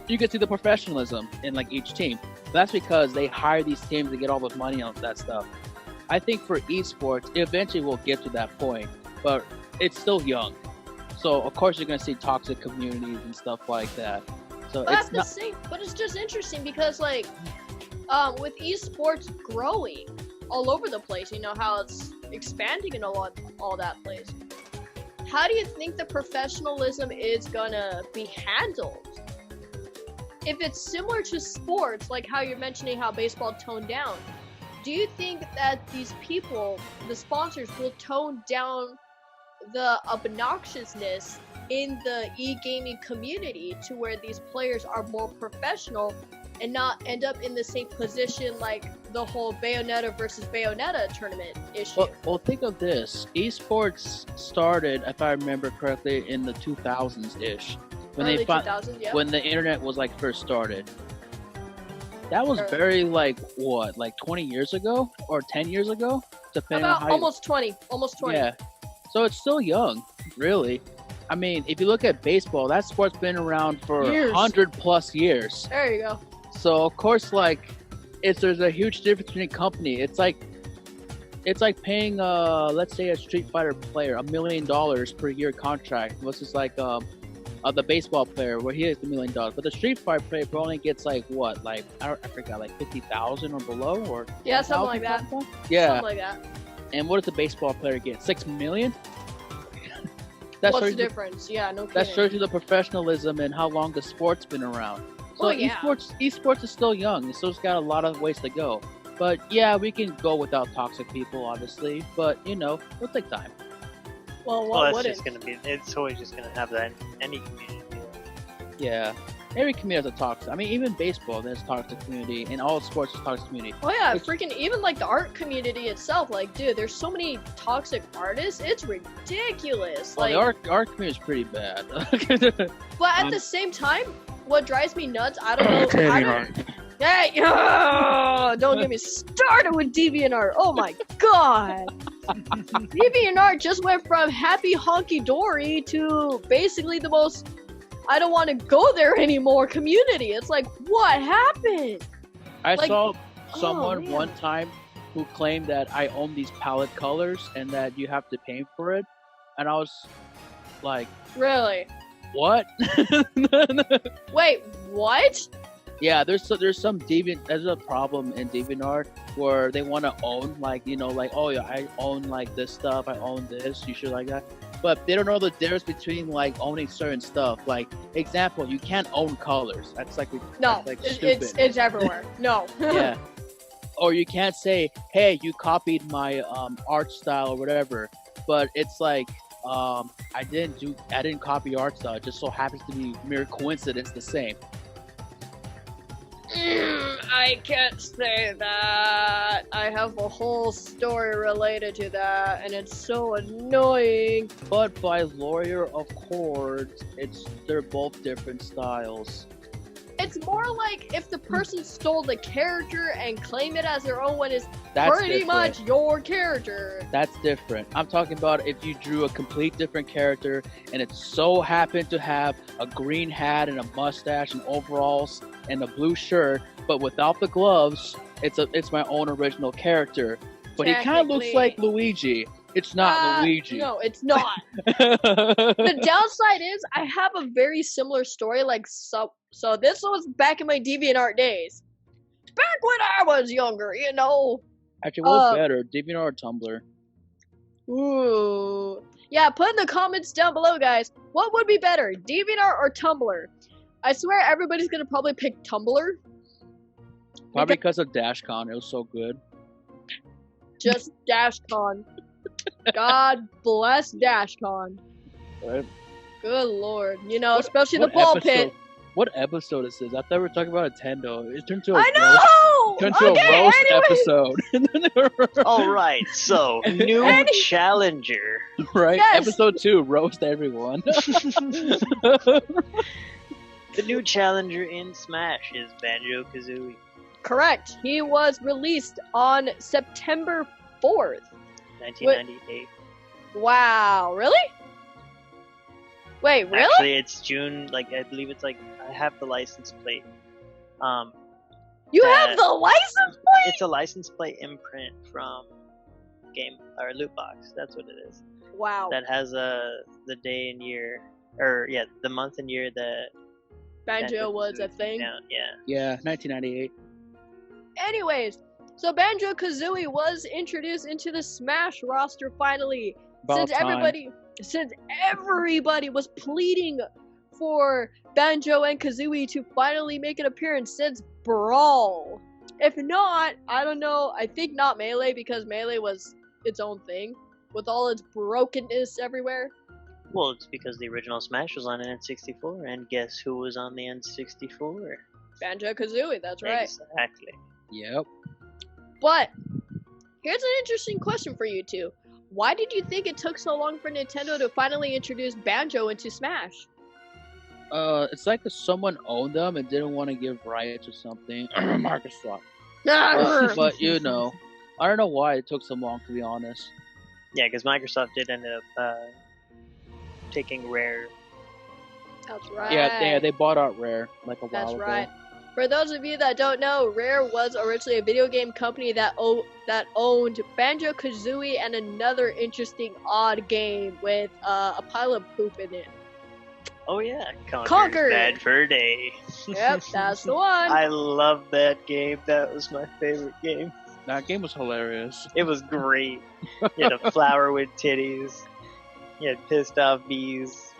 Speaker 2: You can see the professionalism in like each team. That's because they hire these teams to get all the money on that stuff. I think for esports, eventually we'll get to that point, but it's still young. So of course you're gonna see toxic communities and stuff like that. So
Speaker 1: But
Speaker 2: it's
Speaker 1: at the
Speaker 2: not.
Speaker 1: same, but it's just interesting because like, with esports growing all over the place, how it's expanding in all that place. How do you think the professionalism is gonna be handled? If it's similar to sports, like how you're mentioning how baseball toned down, do you think that these people, the sponsors, will tone down the obnoxiousness in the e-gaming community to where these players are more professional and not end up in the same position like the whole Bayonetta versus Bayonetta tournament issue?
Speaker 2: Well, think of this. Esports started, if I remember correctly, in the 2000s ish.
Speaker 1: Early 2000s, yeah.
Speaker 2: When the internet was like first started. That was
Speaker 1: Sure.
Speaker 2: very like 20 years ago or 10 years ago, depending on
Speaker 1: About
Speaker 2: how you,
Speaker 1: almost 20.
Speaker 2: Yeah. So it's still young, really. I mean, if you look at baseball, that sport's been around for
Speaker 1: Years.
Speaker 2: 100+ years.
Speaker 1: There you go.
Speaker 2: So of course, like, there's a huge difference between a company. It's like paying let's say a Street Fighter player $1 million per year contract versus like the baseball player where he has $1 million. But the Street Fighter player only gets like what, like I forgot, like 50,000 or below, or
Speaker 1: Yeah, something like
Speaker 2: 10,000,
Speaker 1: that.
Speaker 2: something? Yeah.
Speaker 1: Something like that.
Speaker 2: And what does the baseball player get? $6 million?
Speaker 1: What's the
Speaker 2: shows you
Speaker 1: difference? Yeah, no
Speaker 2: that
Speaker 1: kidding.
Speaker 2: shows you the professionalism and how long the sport's been around. So
Speaker 1: Oh, yeah.
Speaker 2: esports is still young. It's still got a lot of ways to go. But yeah, we can go without toxic people, obviously. But it'll take time.
Speaker 1: Well,
Speaker 3: Well,
Speaker 1: what
Speaker 3: that's
Speaker 1: wouldn't?
Speaker 3: just gonna be. It's always just gonna have that in any community.
Speaker 2: Yeah. Every community has a toxic. I mean, even baseball, there's a toxic community, and all sports is toxic community.
Speaker 1: Oh yeah,
Speaker 2: Which-
Speaker 1: freaking even like the art community itself, like dude, there's so many toxic artists, it's ridiculous.
Speaker 2: Well,
Speaker 1: Like,
Speaker 2: the art community is pretty bad.
Speaker 1: but at the same time, what drives me nuts, I don't know, Hey, don't get me started with DeviantArt. Oh my god. DeviantArt just went from happy honky dory to basically the most I don't want to go there anymore community. It's like, what happened?
Speaker 2: I
Speaker 1: Like-
Speaker 2: saw someone
Speaker 1: man.
Speaker 2: one time who claimed that I own these palette colors and that you have to pay for it, and I was like,
Speaker 1: Really?
Speaker 2: what?
Speaker 1: Wait, what?
Speaker 2: Yeah, there's there's a problem in DeviantArt where they want to own, like, you know, like, oh yeah, I own like this stuff, I own this, you should like that, but they don't know the difference between like owning certain stuff. Like, example, you can't own colors. That's like
Speaker 1: No,
Speaker 2: that's, like,
Speaker 1: it's everywhere. No.
Speaker 2: yeah. Or you can't say, hey, you copied my art style or whatever, but it's like, I didn't copy art style. It just so happens to be mere coincidence the same.
Speaker 1: I can't say that. I have a whole story related to that, and it's so annoying.
Speaker 2: But by lawyer of chords, they're both different styles.
Speaker 1: It's more like if the person stole the character and claim it as their own when it's
Speaker 2: That's
Speaker 1: pretty
Speaker 2: different.
Speaker 1: much your character.
Speaker 2: That's different. I'm talking about if you drew a complete different character and it so happened to have a green hat and a mustache and overalls and a blue shirt, but without the gloves, it's my own original character. But he kind of looks
Speaker 1: Technically.
Speaker 2: like Luigi. It's not Luigi.
Speaker 1: No, it's not. The downside is I have a very similar story. Like so this was back in my DeviantArt days. Back when I was younger, you know.
Speaker 2: Actually, what's better, DeviantArt or Tumblr?
Speaker 1: Ooh. Yeah, put in the comments down below, guys. What would be better, DeviantArt or Tumblr? I swear everybody's gonna probably pick Tumblr.
Speaker 2: Probably because of DashCon. It was so good.
Speaker 1: Just DashCon. God bless DashCon.
Speaker 2: Right?
Speaker 1: Good lord. You know, especially
Speaker 2: What
Speaker 1: the ball
Speaker 2: episode-
Speaker 1: pit.
Speaker 2: What episode is this? I thought we were talking about Nintendo. It turned to a
Speaker 1: I
Speaker 2: roast.
Speaker 1: know!
Speaker 2: Turned to
Speaker 1: Okay,
Speaker 2: a roast
Speaker 1: anyway.
Speaker 2: episode.
Speaker 3: All right, so new
Speaker 1: Any-
Speaker 3: challenger.
Speaker 2: Right?
Speaker 1: Yes.
Speaker 2: Episode 2, roast everyone.
Speaker 3: The new challenger in Smash is Banjo-Kazooie.
Speaker 1: Correct. He was released on September 4th.
Speaker 3: 1998.
Speaker 1: Wow, really? Wait, really?
Speaker 3: Actually, it's June. Like, I believe it's like I have the license plate.
Speaker 1: You
Speaker 3: that-
Speaker 1: have the license plate?
Speaker 3: It's a license plate imprint from Game or Loot Box. That's what it is.
Speaker 1: Wow.
Speaker 3: That has the day and year, or yeah, the month and year that
Speaker 1: Banjo was a
Speaker 3: Banjo-Kazooie
Speaker 1: thing.
Speaker 3: came out. Yeah.
Speaker 2: Yeah, 1998.
Speaker 1: Anyways, so Banjo-Kazooie was introduced into the Smash roster finally.
Speaker 2: About time.
Speaker 1: Since everybody was pleading for Banjo and Kazooie to finally make an appearance since Brawl. If not, I don't know, I think not Melee, because Melee was its own thing with all its brokenness everywhere.
Speaker 3: Well, it's because the original Smash was on N64, and guess who was on the N64?
Speaker 1: Banjo-Kazooie, that's right.
Speaker 3: Exactly.
Speaker 2: Yep.
Speaker 1: But here's an interesting question for you two. Why did you think it took so long for Nintendo to finally introduce Banjo into Smash?
Speaker 2: It's like if someone owned them and didn't want to give rights or something. Microsoft. But you know, I don't know why it took so long, to be honest.
Speaker 3: Yeah, because Microsoft did end up taking Rare.
Speaker 1: That's right.
Speaker 2: Yeah, they bought out Rare like a while
Speaker 1: That's
Speaker 2: ago.
Speaker 1: right. For those of you that don't know, Rare was originally a video game company that owned Banjo-Kazooie and another interesting odd game with a pile of poop in it.
Speaker 3: Oh yeah,
Speaker 1: Conquer!
Speaker 3: Bad Fur Day.
Speaker 1: Yep, that's the one.
Speaker 3: I love that game. That was my favorite game.
Speaker 2: That game was hilarious.
Speaker 3: It was great. You had a flower with titties. You had pissed off bees.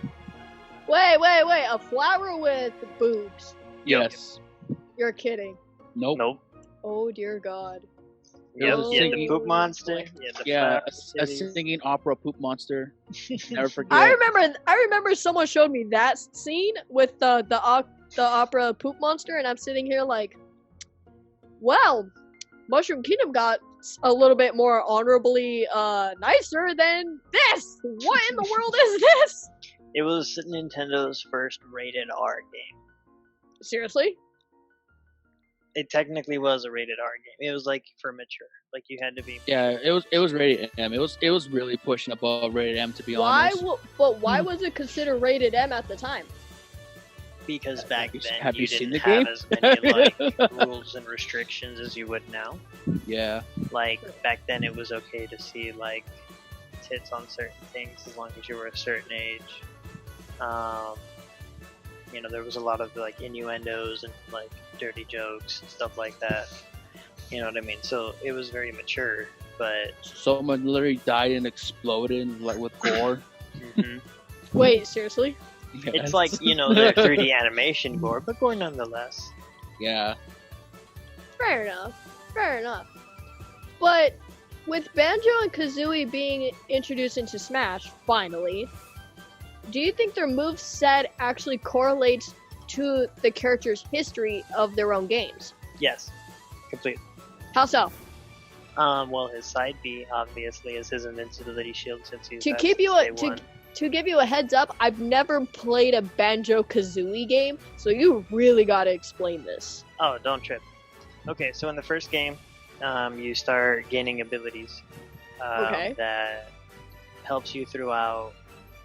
Speaker 1: Wait, a flower with boobs.
Speaker 2: Yes.
Speaker 1: You're kidding.
Speaker 2: Nope.
Speaker 3: Nope.
Speaker 1: Oh dear God.
Speaker 3: Yep.
Speaker 2: was a
Speaker 3: You had the
Speaker 2: singing-
Speaker 3: poop monster. You had the
Speaker 2: Yeah,
Speaker 3: flower
Speaker 2: a
Speaker 3: with titties.
Speaker 2: singing opera poop monster. Never forget.
Speaker 1: I remember someone showed me that scene with the opera poop monster, and I'm sitting here like, well, Mushroom Kingdom got a little bit more honorably nicer than this. What in the world is this?
Speaker 3: It was Nintendo's first rated R game.
Speaker 1: Seriously?
Speaker 3: It technically was a rated R game. It was like for mature. Like you had to be.
Speaker 2: Yeah, it was rated M. It was really pushing above rated M, to be
Speaker 1: Why?
Speaker 2: honest.
Speaker 1: But why was it considered rated M at the time?
Speaker 3: Because back then
Speaker 2: Have
Speaker 3: you
Speaker 2: you seen
Speaker 3: didn't
Speaker 2: the game?
Speaker 3: have as many like rules and restrictions as you would now.
Speaker 2: Yeah.
Speaker 3: Like back then, it was okay to see like tits on certain things as long as you were a certain age. You know, there was a lot of like innuendos and like dirty jokes and stuff like that. You know what I mean? So it was very mature, but
Speaker 2: Someone literally died and exploded like with gore.
Speaker 1: Wait, seriously?
Speaker 3: it's like, you know, the 3D animation gore, but gore nonetheless.
Speaker 2: Yeah.
Speaker 1: Fair enough. Fair enough. But with Banjo and Kazooie being introduced into Smash, finally, do you think their moveset actually correlates to the character's history of their own games?
Speaker 3: Yes, completely.
Speaker 1: How so?
Speaker 3: Well, his side B obviously is his invincibility shield since he's
Speaker 1: To give you a heads up, I've never played a Banjo Kazooie game, so you really gotta explain this.
Speaker 3: Oh, don't trip. Okay, so in the first game, you start gaining abilities that helps you throughout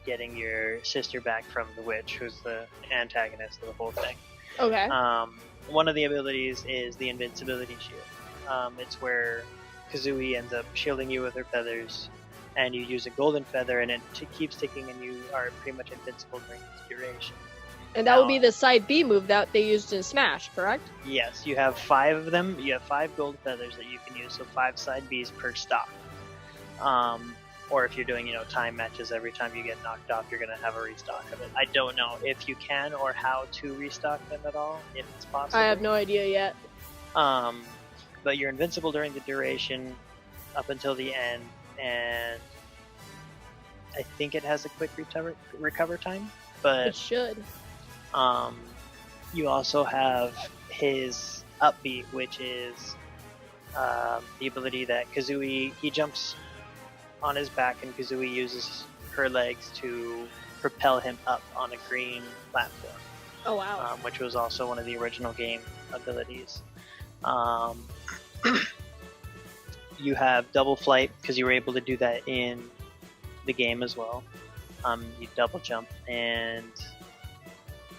Speaker 3: getting your sister back from the witch, who's the antagonist of the whole thing.
Speaker 1: Okay.
Speaker 3: One of the abilities is the invincibility shield. It's where Kazooie ends up shielding you with her feathers, and you use a golden feather, and it keeps ticking, and you are pretty much invincible during its duration.
Speaker 1: And that would be the side B move that they used in Smash, correct?
Speaker 3: Yes, you have 5 of them. You have 5 gold feathers that you can use, so 5 side Bs per stock. Or if you're doing, you know, time matches, every time you get knocked off, you're going to have a restock of it. I don't know if you can or how to restock them at all, if it's possible.
Speaker 1: I have no idea yet.
Speaker 3: But you're invincible during the duration up until the end, and I think it has a quick recover time. But
Speaker 1: It should.
Speaker 3: you also have his up B, which is the ability that Kazooie, he jumps on his back, and Kazooie uses her legs to propel him up on a green platform.
Speaker 1: Oh wow.
Speaker 3: Which was also one of the original game abilities. You have double flight, because you were able to do that in the game as well. You double jump, and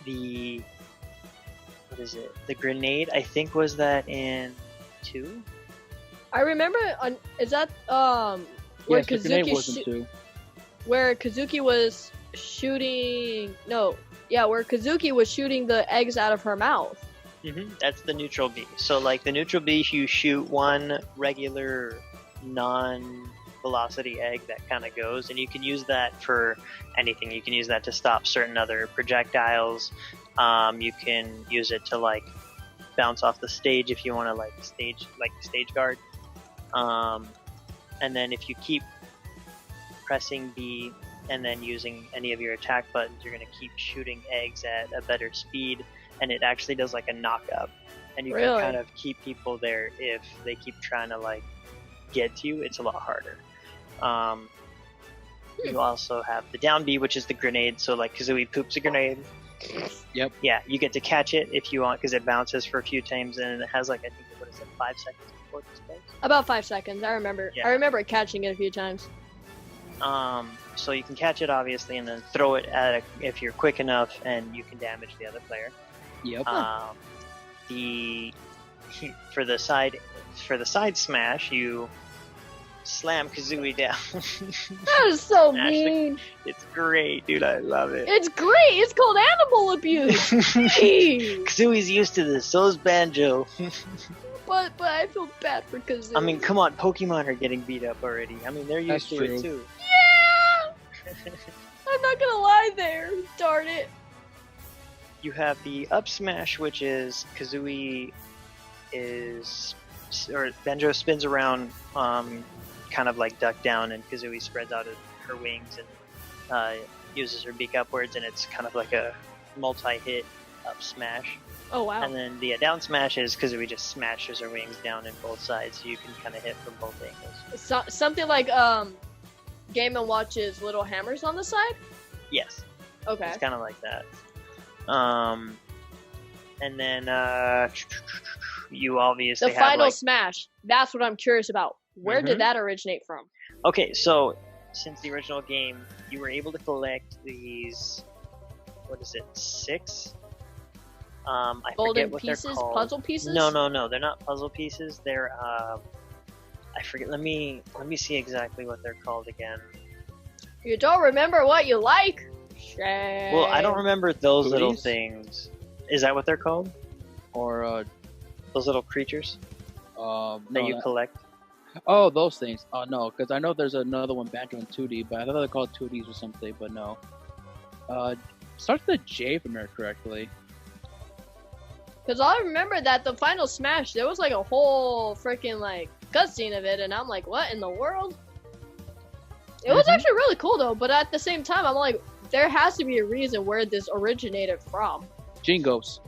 Speaker 3: the the grenade, I think, was that in 2?
Speaker 1: I remember is that where
Speaker 2: Yes, the grenade wasn't
Speaker 1: Kazuki
Speaker 2: too.
Speaker 1: where Kazuki was shooting where Kazuki was shooting the eggs out of her mouth.
Speaker 3: That's the neutral B. So like the neutral B, you shoot one regular non-velocity egg that kind of goes, and you can use that for anything. You can use that to stop certain other projectiles. You can use it to like bounce off the stage if you want to like stage guard. And then if you keep pressing B and then using any of your attack buttons, you're going to keep shooting eggs at a better speed, and it actually does like a knock-up. And you can kind of keep people there if they keep trying to like get to you. It's a lot harder. You also have the down B, which is the grenade. So like Kazooie poops a grenade.
Speaker 2: Yep.
Speaker 3: Yeah, you get to catch it if you want, because it bounces for a few times, and it has like, I think, what is it, 5 seconds before it explodes?
Speaker 1: About 5 seconds. I remember.
Speaker 3: Yeah.
Speaker 1: I remember catching it a few times.
Speaker 3: So you can catch it obviously, and then throw it at if you're quick enough, and you can damage the other player.
Speaker 2: Yep.
Speaker 3: For the side smash, you slam Kazooie down.
Speaker 1: That is so
Speaker 3: Smash
Speaker 1: mean.
Speaker 3: It's great, dude. I love it.
Speaker 1: It's great. It's called animal abuse. Jeez.
Speaker 3: Kazooie's used to this. So is Banjo.
Speaker 1: But I feel bad for Kazooie.
Speaker 3: I mean, come on, Pokemon are getting beat up already. I mean, they're used to it too.
Speaker 1: Yeah. I'm not gonna lie there. Darn it.
Speaker 3: You have the up smash, which is Banjo spins around, kind of like duck down, and Kazooie spreads out her wings and uses her beak upwards, and it's kind of like a multi-hit up smash.
Speaker 1: Oh wow.
Speaker 3: And then the down smash is Kazooie just smashes her wings down in both sides, so you can kind of hit from both angles.
Speaker 1: Something like Game & Watch's little hammers on the side?
Speaker 3: Yes.
Speaker 1: Okay.
Speaker 3: It's kind of like that. And then you obviously
Speaker 1: The
Speaker 3: have
Speaker 1: final
Speaker 3: like
Speaker 1: Smash. That's what I'm curious about. Where
Speaker 3: Mhm.
Speaker 1: did that originate from?
Speaker 3: okay, so since the original game, you were able to collect these. What is it? 6. I
Speaker 1: Golden
Speaker 3: forget what
Speaker 1: pieces,
Speaker 3: they're called.
Speaker 1: puzzle pieces.
Speaker 3: No, they're not puzzle pieces. They're I forget. Let me see exactly what they're called again.
Speaker 1: You don't remember what you like? Shame.
Speaker 3: Well, I don't remember those little
Speaker 2: Booties?
Speaker 3: things. Is that what they're called?
Speaker 2: Or
Speaker 3: Those little creatures that
Speaker 2: no,
Speaker 3: you collect?
Speaker 2: oh, those things. Oh no, because I know there's another one, Banjo in 2D, but I thought they're called 2Ds or something. But no. Starts with a J if I remember correctly.
Speaker 1: Because I remember that the final Smash, there was like a whole freaking like cutscene of it, and I'm like, what in the world? It was actually really cool though, but at the same time, I'm like, there has to be a reason where this originated from.
Speaker 2: Jingos.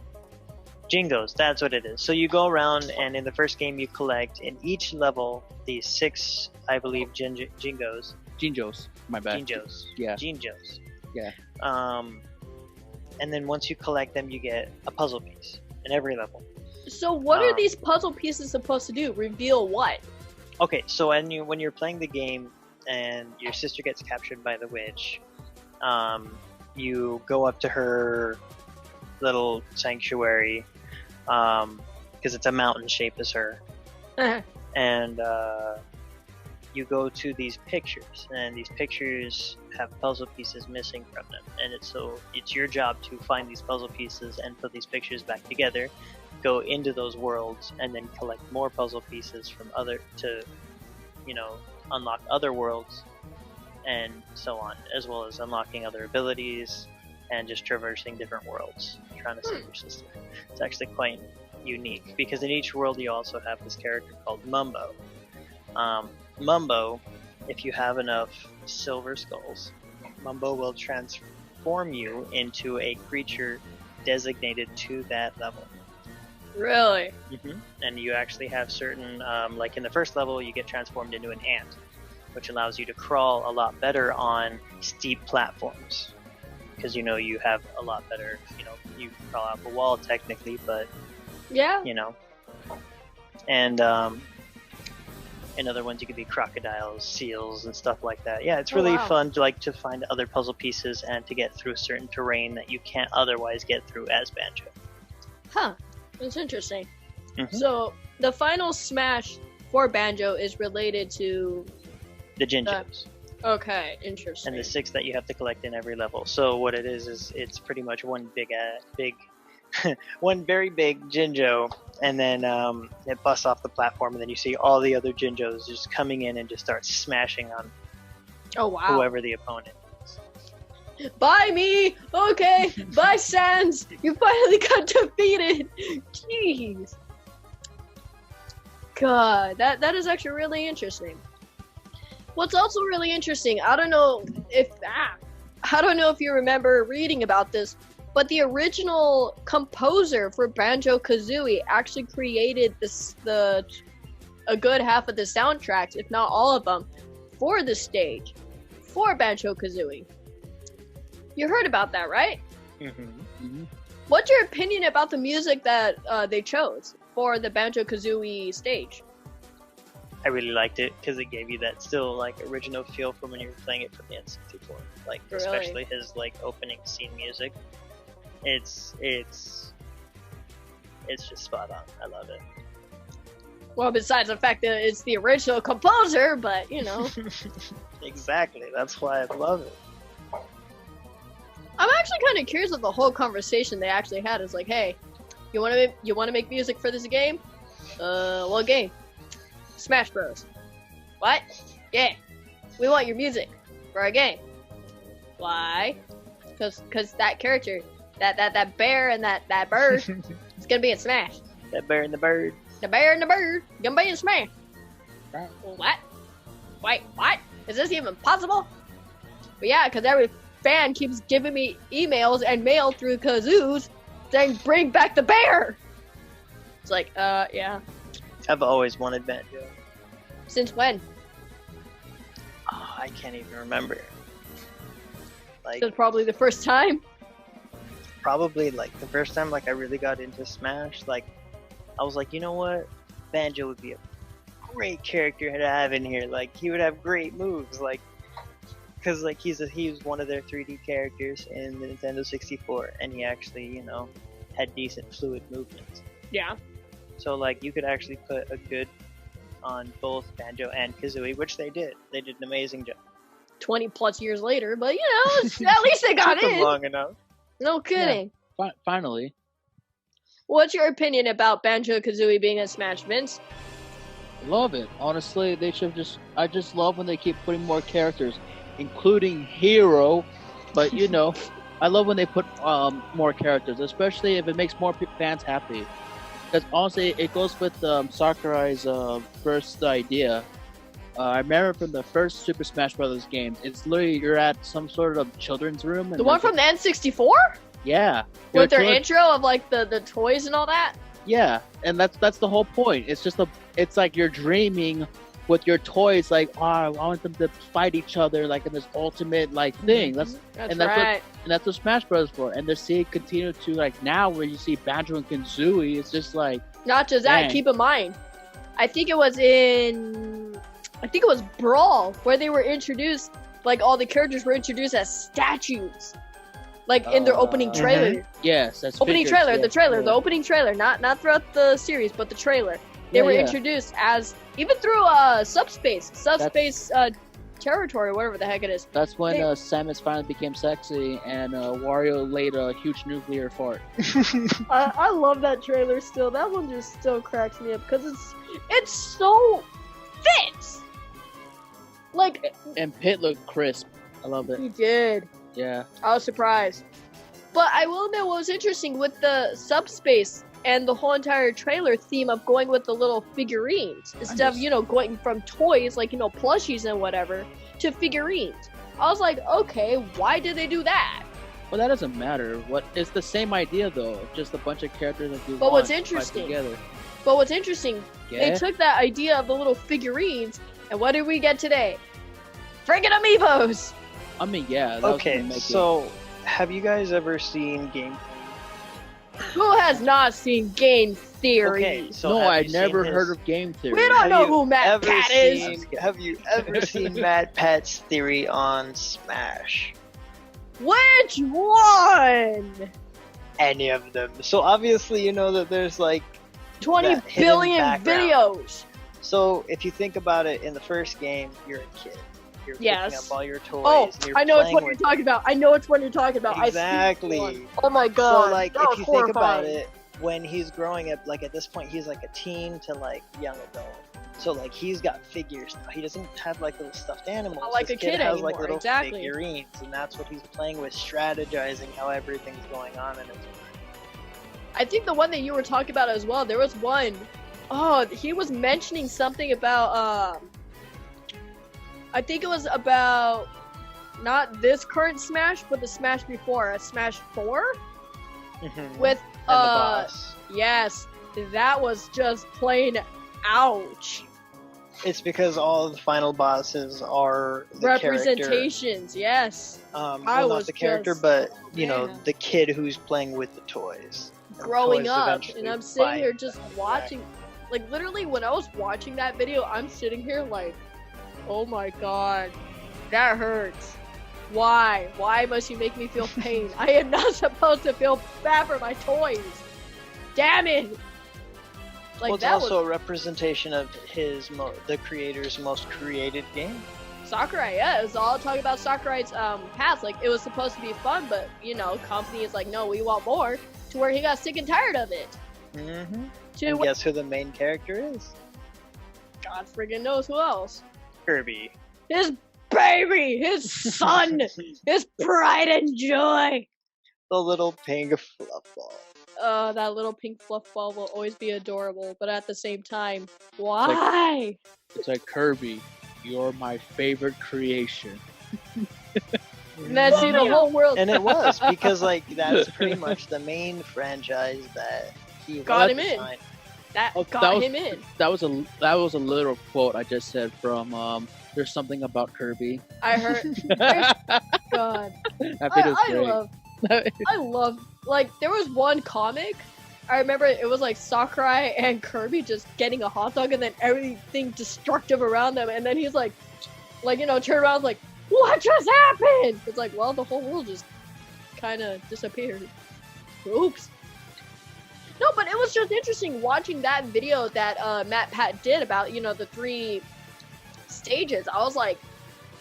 Speaker 3: Jingos, that's what it is. So you go around, and in the first game, you collect in each level these 6, I believe, Jingos.
Speaker 2: Jinjos. My bad.
Speaker 3: Jinjos.
Speaker 2: Yeah.
Speaker 3: Jinjos.
Speaker 2: Yeah.
Speaker 3: And then once you collect them, you get a puzzle piece in every level.
Speaker 1: So what are these puzzle pieces supposed to do? Reveal what?
Speaker 3: Okay, so when you're playing the game and your sister gets captured by the witch, you go up to her little sanctuary, because it's a mountain shape as her, and you go to these pictures, and these pictures have puzzle pieces missing from them, and it's your job to find these puzzle pieces and put these pictures back together, go into those worlds, and then collect more puzzle pieces from unlock other worlds, and so on, as well as unlocking other abilities and just traversing different worlds, trying to save your sister. It's actually quite unique, because in each world you also have this character called Mumbo. Mumbo, if you have enough silver skulls, Mumbo will transform you into a creature designated to that level.
Speaker 1: Really?
Speaker 3: And you actually have certain, like in the first level, you get transformed into an ant, which allows you to crawl a lot better on steep platforms. Because you have a lot better, you can crawl off a wall technically, but
Speaker 1: Yeah.
Speaker 3: And in other ones you could be crocodiles, seals, and stuff like that. Yeah, it's really fun to find other puzzle pieces and to get through certain terrain that you can't otherwise get through as Banjo.
Speaker 1: Huh. That's interesting. So the final Smash for Banjo is related to
Speaker 3: The Jinjos.
Speaker 1: Okay, interesting.
Speaker 3: And the 6 that you have to collect in every level. So what it is it's pretty much one one very big Jinjo, and then it busts off the platform, and then you see all the other Jinjos just coming in and just start smashing on whoever the opponent is.
Speaker 1: Bye me! Okay, bye Sans! You finally got defeated! Jeez. God, that is actually really interesting. What's also really interesting, I don't know if you remember reading about this, but the original composer for Banjo-Kazooie actually created a good half of the soundtracks, if not all of them, for the stage, for Banjo-Kazooie. You heard about that, right? What's your opinion about the music that they chose for the Banjo-Kazooie stage?
Speaker 3: I really liked it because it gave you that still like original feel from when you were playing it from the N64. Like especially his like opening scene music. It's just spot on. I love it.
Speaker 1: Well, besides the fact that it's the original composer, but
Speaker 3: Exactly. That's why I love it.
Speaker 1: I'm actually kind of curious of the whole conversation they actually had. It's like, hey, you want to make music for this game? What game? Smash Bros. What? Yeah. We want your music for our game. Why? Cause that character, that bear and that bird, it's gonna be in Smash.
Speaker 3: That bear and the bird.
Speaker 1: The bear and the bird gonna be in Smash. What? Wait, what? Is this even possible? But yeah, cause every fan keeps giving me emails and mail through kazoos saying bring back the bear. It's like, yeah.
Speaker 3: I've always wanted Banjo.
Speaker 1: Since when?
Speaker 3: Oh, I can't even remember. Like,
Speaker 1: Since probably the first time.
Speaker 3: probably like the first time like I really got into Smash, like I was like, you know what, Banjo would be a great character to have in here. Like he would have great moves, like because like he was one of their 3D characters in the Nintendo 64, and he actually had decent fluid movements.
Speaker 1: Yeah.
Speaker 3: So like you could actually put a good on both Banjo and Kazooie, which they did. They did an amazing job.
Speaker 1: 20 plus years later, but at least they got
Speaker 3: Took them
Speaker 1: in.
Speaker 3: long enough.
Speaker 1: No kidding.
Speaker 2: Finally.
Speaker 1: What's your opinion about Banjo-Kazooie being a Smash, Vince?
Speaker 2: Love it. Honestly, they should I just love when they keep putting more characters, including Hero. But I love when they put more characters, especially if it makes more fans happy. Because honestly, it goes with Sakurai's first idea. I remember from the first Super Smash Bros. Games, it's literally you're at some sort of children's room. And
Speaker 1: the one from the N64?
Speaker 2: Yeah.
Speaker 1: With their intro of like the toys and all that?
Speaker 2: Yeah, and that's the whole point. It's like you're dreaming with your toys, like, oh, I want them to fight each other like in this ultimate like thing. That's
Speaker 1: right.
Speaker 2: That's what Smash Bros. For. And to see it continue to like now where you see Banjo and Kazooie, it's just like
Speaker 1: not just that, keep in mind. I think it was Brawl where they were introduced, like all the characters were introduced as statues. Like in their opening trailer.
Speaker 2: Yes, that's
Speaker 1: opening
Speaker 2: figures,
Speaker 1: trailer,
Speaker 2: yeah,
Speaker 1: the trailer,
Speaker 2: yeah.
Speaker 1: the opening trailer, not throughout the series, but the trailer. They were introduced as even through subspace territory, whatever the heck it is.
Speaker 2: That's when Samus finally became sexy and Wario laid a huge nuclear fart.
Speaker 1: I love that trailer still. That one just still cracks me up because it's so fits. Like
Speaker 2: and Pit looked crisp. I love it.
Speaker 1: He did.
Speaker 2: Yeah.
Speaker 1: I was surprised. But I will admit what was interesting with the subspace and the whole entire trailer theme of going with the little figurines instead of, going from toys like, plushies and whatever to figurines. I was like, okay, why did they do that?
Speaker 2: Well, that doesn't matter. It's the same idea though, just a bunch of characters that do.
Speaker 1: But what's interesting? They took that idea of the little figurines, and what did we get today? Friggin' amiibos!
Speaker 2: I mean, yeah.
Speaker 3: Okay, so have you guys ever seen Game?
Speaker 1: Who has not seen Game Theory?
Speaker 3: Okay, so
Speaker 2: no, I never heard of Game Theory.
Speaker 1: We don't know who Matt Pat is.
Speaker 3: Have you ever seen Matt Pat's theory on Smash?
Speaker 1: Which one?
Speaker 3: Any of them. So obviously you know that there's like
Speaker 1: 20 billion videos.
Speaker 3: So if you think about it, in the first game, you're a kid. You're picking up all your toys.
Speaker 1: Oh,
Speaker 3: you're
Speaker 1: I know it's what you're talking about.
Speaker 3: Exactly.
Speaker 1: Oh my god.
Speaker 3: So like,
Speaker 1: that
Speaker 3: if you think about it, when he's growing up, like at this point, he's like a teen to like young adult. So like, he's got figures now. He doesn't have like little stuffed animals.
Speaker 1: Not like
Speaker 3: This
Speaker 1: a kid
Speaker 3: has
Speaker 1: anymore.
Speaker 3: like little
Speaker 1: Exactly.
Speaker 3: figurines, and that's what he's playing with, strategizing how everything's going on in his mind.
Speaker 1: I think the one that you were talking about as well, there was one. Oh, he was mentioning something about, I think it was about not this current Smash, but the Smash before, Smash 4?
Speaker 3: Mm-hmm.
Speaker 1: With,
Speaker 3: and the boss.
Speaker 1: Yes, that was just plain ouch.
Speaker 3: It's because all of the final bosses are the
Speaker 1: representations, yes.
Speaker 3: Well, not the character, but, the kid who's playing with the toys.
Speaker 1: Growing up, and I'm sitting here just watching, like literally when I was watching that video, I'm sitting here like, oh my god, that hurts. Why? Why must you make me feel pain? I am not supposed to feel bad for my toys. Damn it! Like,
Speaker 3: well, it's also a representation of the creator's most created game.
Speaker 1: Sakurai, yeah, it was all talking about Sakurai's past. Like, it was supposed to be fun, but company is like, no, we want more. To where he got sick and tired of it.
Speaker 3: Mm-hmm. And guess who the main character is?
Speaker 1: God friggin' knows who else.
Speaker 3: Kirby.
Speaker 1: His baby! His son! His pride and joy!
Speaker 3: The little pink fluff ball.
Speaker 1: That little pink fluff ball will always be adorable, but at the same time, why?
Speaker 2: It's like Kirby, you're my favorite creation.
Speaker 1: And that's the whole world.
Speaker 3: And it was, because that's pretty much the main franchise that he
Speaker 1: got him in. That got him in.
Speaker 2: That was a literal quote I just said from There's Something About Kirby.
Speaker 1: I heard. God.
Speaker 2: I love
Speaker 1: I love. Like, there was one comic I remember it was like Sakurai and Kirby just getting a hot dog and then everything destructive around them, and then he's like turn around like, what just happened? It's like, well, the whole world just kind of disappeared. Oops. No, but it was just interesting watching that video that Matt Pat did about, the 3 stages. I was like,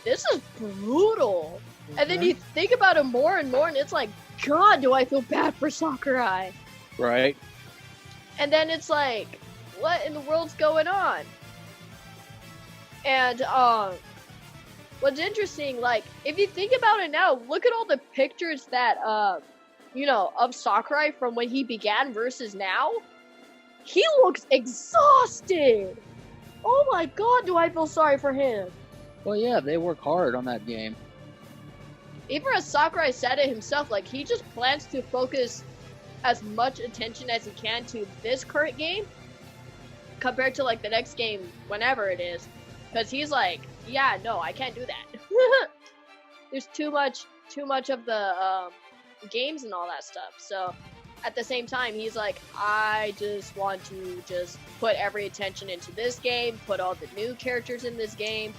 Speaker 1: this is brutal. And then you think about it more and more, and it's like, God, do I feel bad for Sakurai.
Speaker 2: Right.
Speaker 1: And then it's like, what in the world's going on? And what's interesting, like, if you think about it now, look at all the pictures that of Sakurai from when he began versus now. He looks exhausted. Oh my God, do I feel sorry for him.
Speaker 2: Well, yeah, they work hard on that game.
Speaker 1: Even as Sakurai said it himself, like, he just plans to focus as much attention as he can to this current game compared to, like, the next game, whenever it is. Because he's like, yeah, no, I can't do that. There's too much of the games and all that stuff. So at the same time, he's like, I just want to just put every attention into this game, put all the new characters in this game.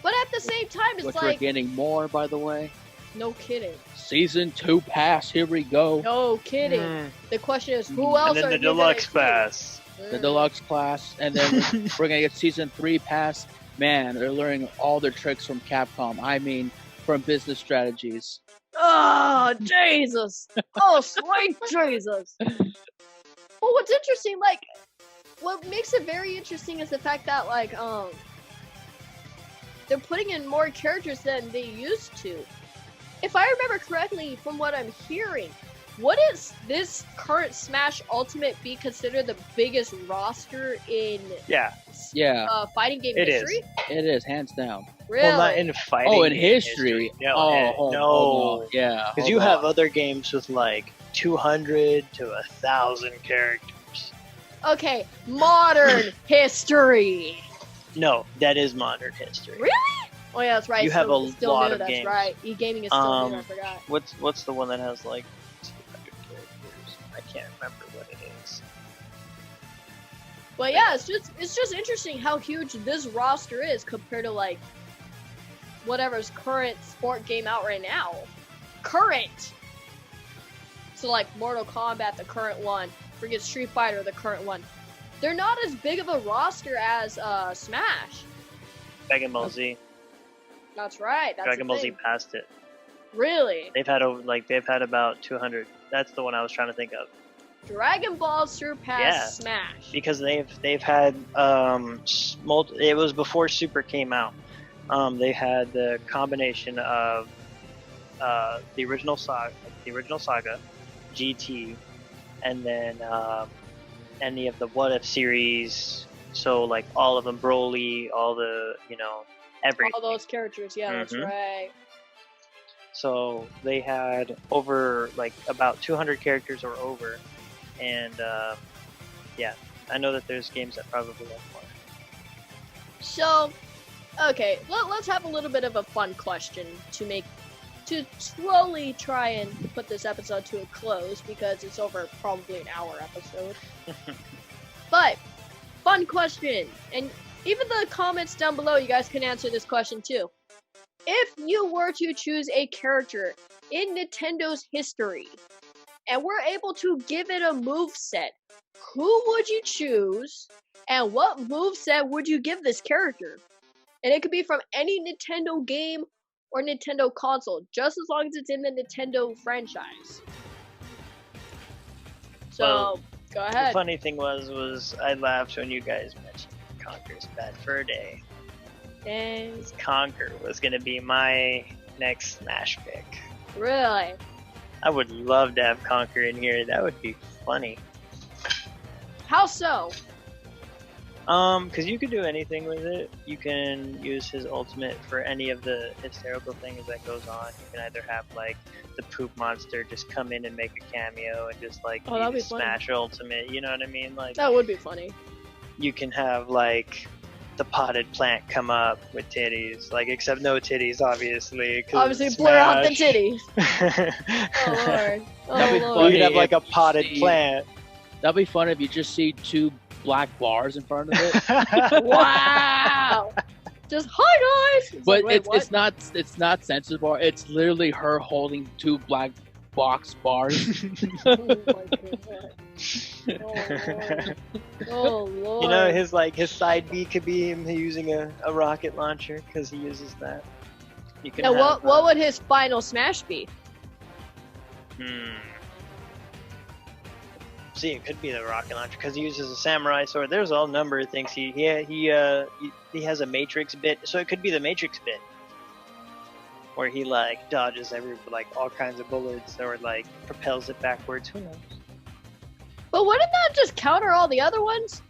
Speaker 1: But at the same time, it's
Speaker 2: which
Speaker 1: like,
Speaker 2: we're getting more, by the way.
Speaker 1: No kidding.
Speaker 2: Season 2 pass, here we go.
Speaker 1: No kidding. The question is, who else
Speaker 3: And then
Speaker 1: are
Speaker 3: the
Speaker 1: you gonna
Speaker 3: deluxe
Speaker 1: include?
Speaker 3: pass.
Speaker 2: The deluxe class, and then we're gonna get Season 3 pass. Man, they're learning all their tricks from Capcom. I mean, from business strategies.
Speaker 1: Oh, Jesus. Oh, sweet Jesus. Well, what's interesting, like, what makes it very interesting is the fact that, like, they're putting in more characters than they used to. If I remember correctly from what I'm hearing, wouldn't this current Smash Ultimate be considered the biggest roster in fighting game
Speaker 3: It
Speaker 1: history?
Speaker 2: It is, hands down.
Speaker 1: Really?
Speaker 3: Well, not in fighting.
Speaker 2: Oh, in
Speaker 3: game
Speaker 2: history.
Speaker 3: No,
Speaker 2: No. Yeah.
Speaker 3: Because you have other games with like 200 to 1,000 characters.
Speaker 1: Okay, modern history.
Speaker 3: No, that is modern history.
Speaker 1: Really? Oh yeah, that's right.
Speaker 3: You have a
Speaker 1: still
Speaker 3: lot
Speaker 1: new,
Speaker 3: of
Speaker 1: that's
Speaker 3: games.
Speaker 1: right. E-gaming is still new, I forgot.
Speaker 3: What's the one that has like 200 characters? I can't remember what it is.
Speaker 1: But yeah, it's just interesting how huge this roster is compared to like whatever's current sport game out right now. Current. So like Mortal Kombat, the current one. Forget Street Fighter, the current one. They're not as big of a roster as Smash.
Speaker 3: Dragon Ball Z.
Speaker 1: That's right. That's
Speaker 3: Dragon
Speaker 1: the
Speaker 3: Ball Z
Speaker 1: thing.
Speaker 3: passed it.
Speaker 1: Really?
Speaker 3: They've had about 200. That's the one I was trying to think of.
Speaker 1: Dragon Ball surpassed Smash.
Speaker 3: Because they've had it was before Super came out. They had the combination of the original saga, GT, and then any of the What If series. So like all of them, Broly, all the everything.
Speaker 1: All those characters, yeah, that's right.
Speaker 3: So they had over like about 200 characters or over, and I know that there's games that probably have more.
Speaker 1: So, okay, let's have a little bit of a fun question to slowly try and put this episode to a close because it's over probably an hour episode. But fun question, and even the comments down below, you guys can answer this question too. If you were to choose a character in Nintendo's history, and we're able to give it a moveset, who would you choose, and what moveset would you give this character? And it could be from any Nintendo game or Nintendo console, just as long as it's in the Nintendo franchise. So, go ahead.
Speaker 3: The funny thing was I laughed when you guys mentioned Conker's Bad Fur Day.
Speaker 1: Dang.
Speaker 3: Conker was gonna be my next Smash pick.
Speaker 1: Really?
Speaker 3: I would love to have Conker in here. That would be funny.
Speaker 1: How so?
Speaker 3: Because you could do anything with it. You can use his ultimate for any of the hysterical things that goes on. You can either have like the poop monster just come in and make a cameo and just like
Speaker 1: that'd be
Speaker 3: use Smash ultimate. You know what I mean? Like
Speaker 1: that would be funny.
Speaker 3: You can have like the potted plant come up with titties, like except no titties, obviously.
Speaker 1: Obviously, blur out the titties. Oh lord!
Speaker 2: That'd be
Speaker 1: Oh
Speaker 2: funny.
Speaker 1: lord!
Speaker 3: You could have like a potted
Speaker 2: See-
Speaker 3: plant.
Speaker 2: That'd be fun if you just see 2 black bars in front of it.
Speaker 1: Wow. Just hi guys.
Speaker 2: But
Speaker 1: like, wait,
Speaker 2: it's not censored bar. It's literally her holding 2 black box bars.
Speaker 1: Oh my god. Oh lord. Oh lord.
Speaker 3: You know, his side B could be him using a rocket launcher because he uses that. You can.
Speaker 1: Now,
Speaker 3: have,
Speaker 1: what would his final smash be?
Speaker 3: See, it could be the rocket launcher because he uses a samurai sword. There's all number of things. He has a matrix bit, so it could be the matrix bit, where he like dodges all kinds of bullets or like propels it backwards. Who knows?
Speaker 1: But wouldn't that just counter all the other ones?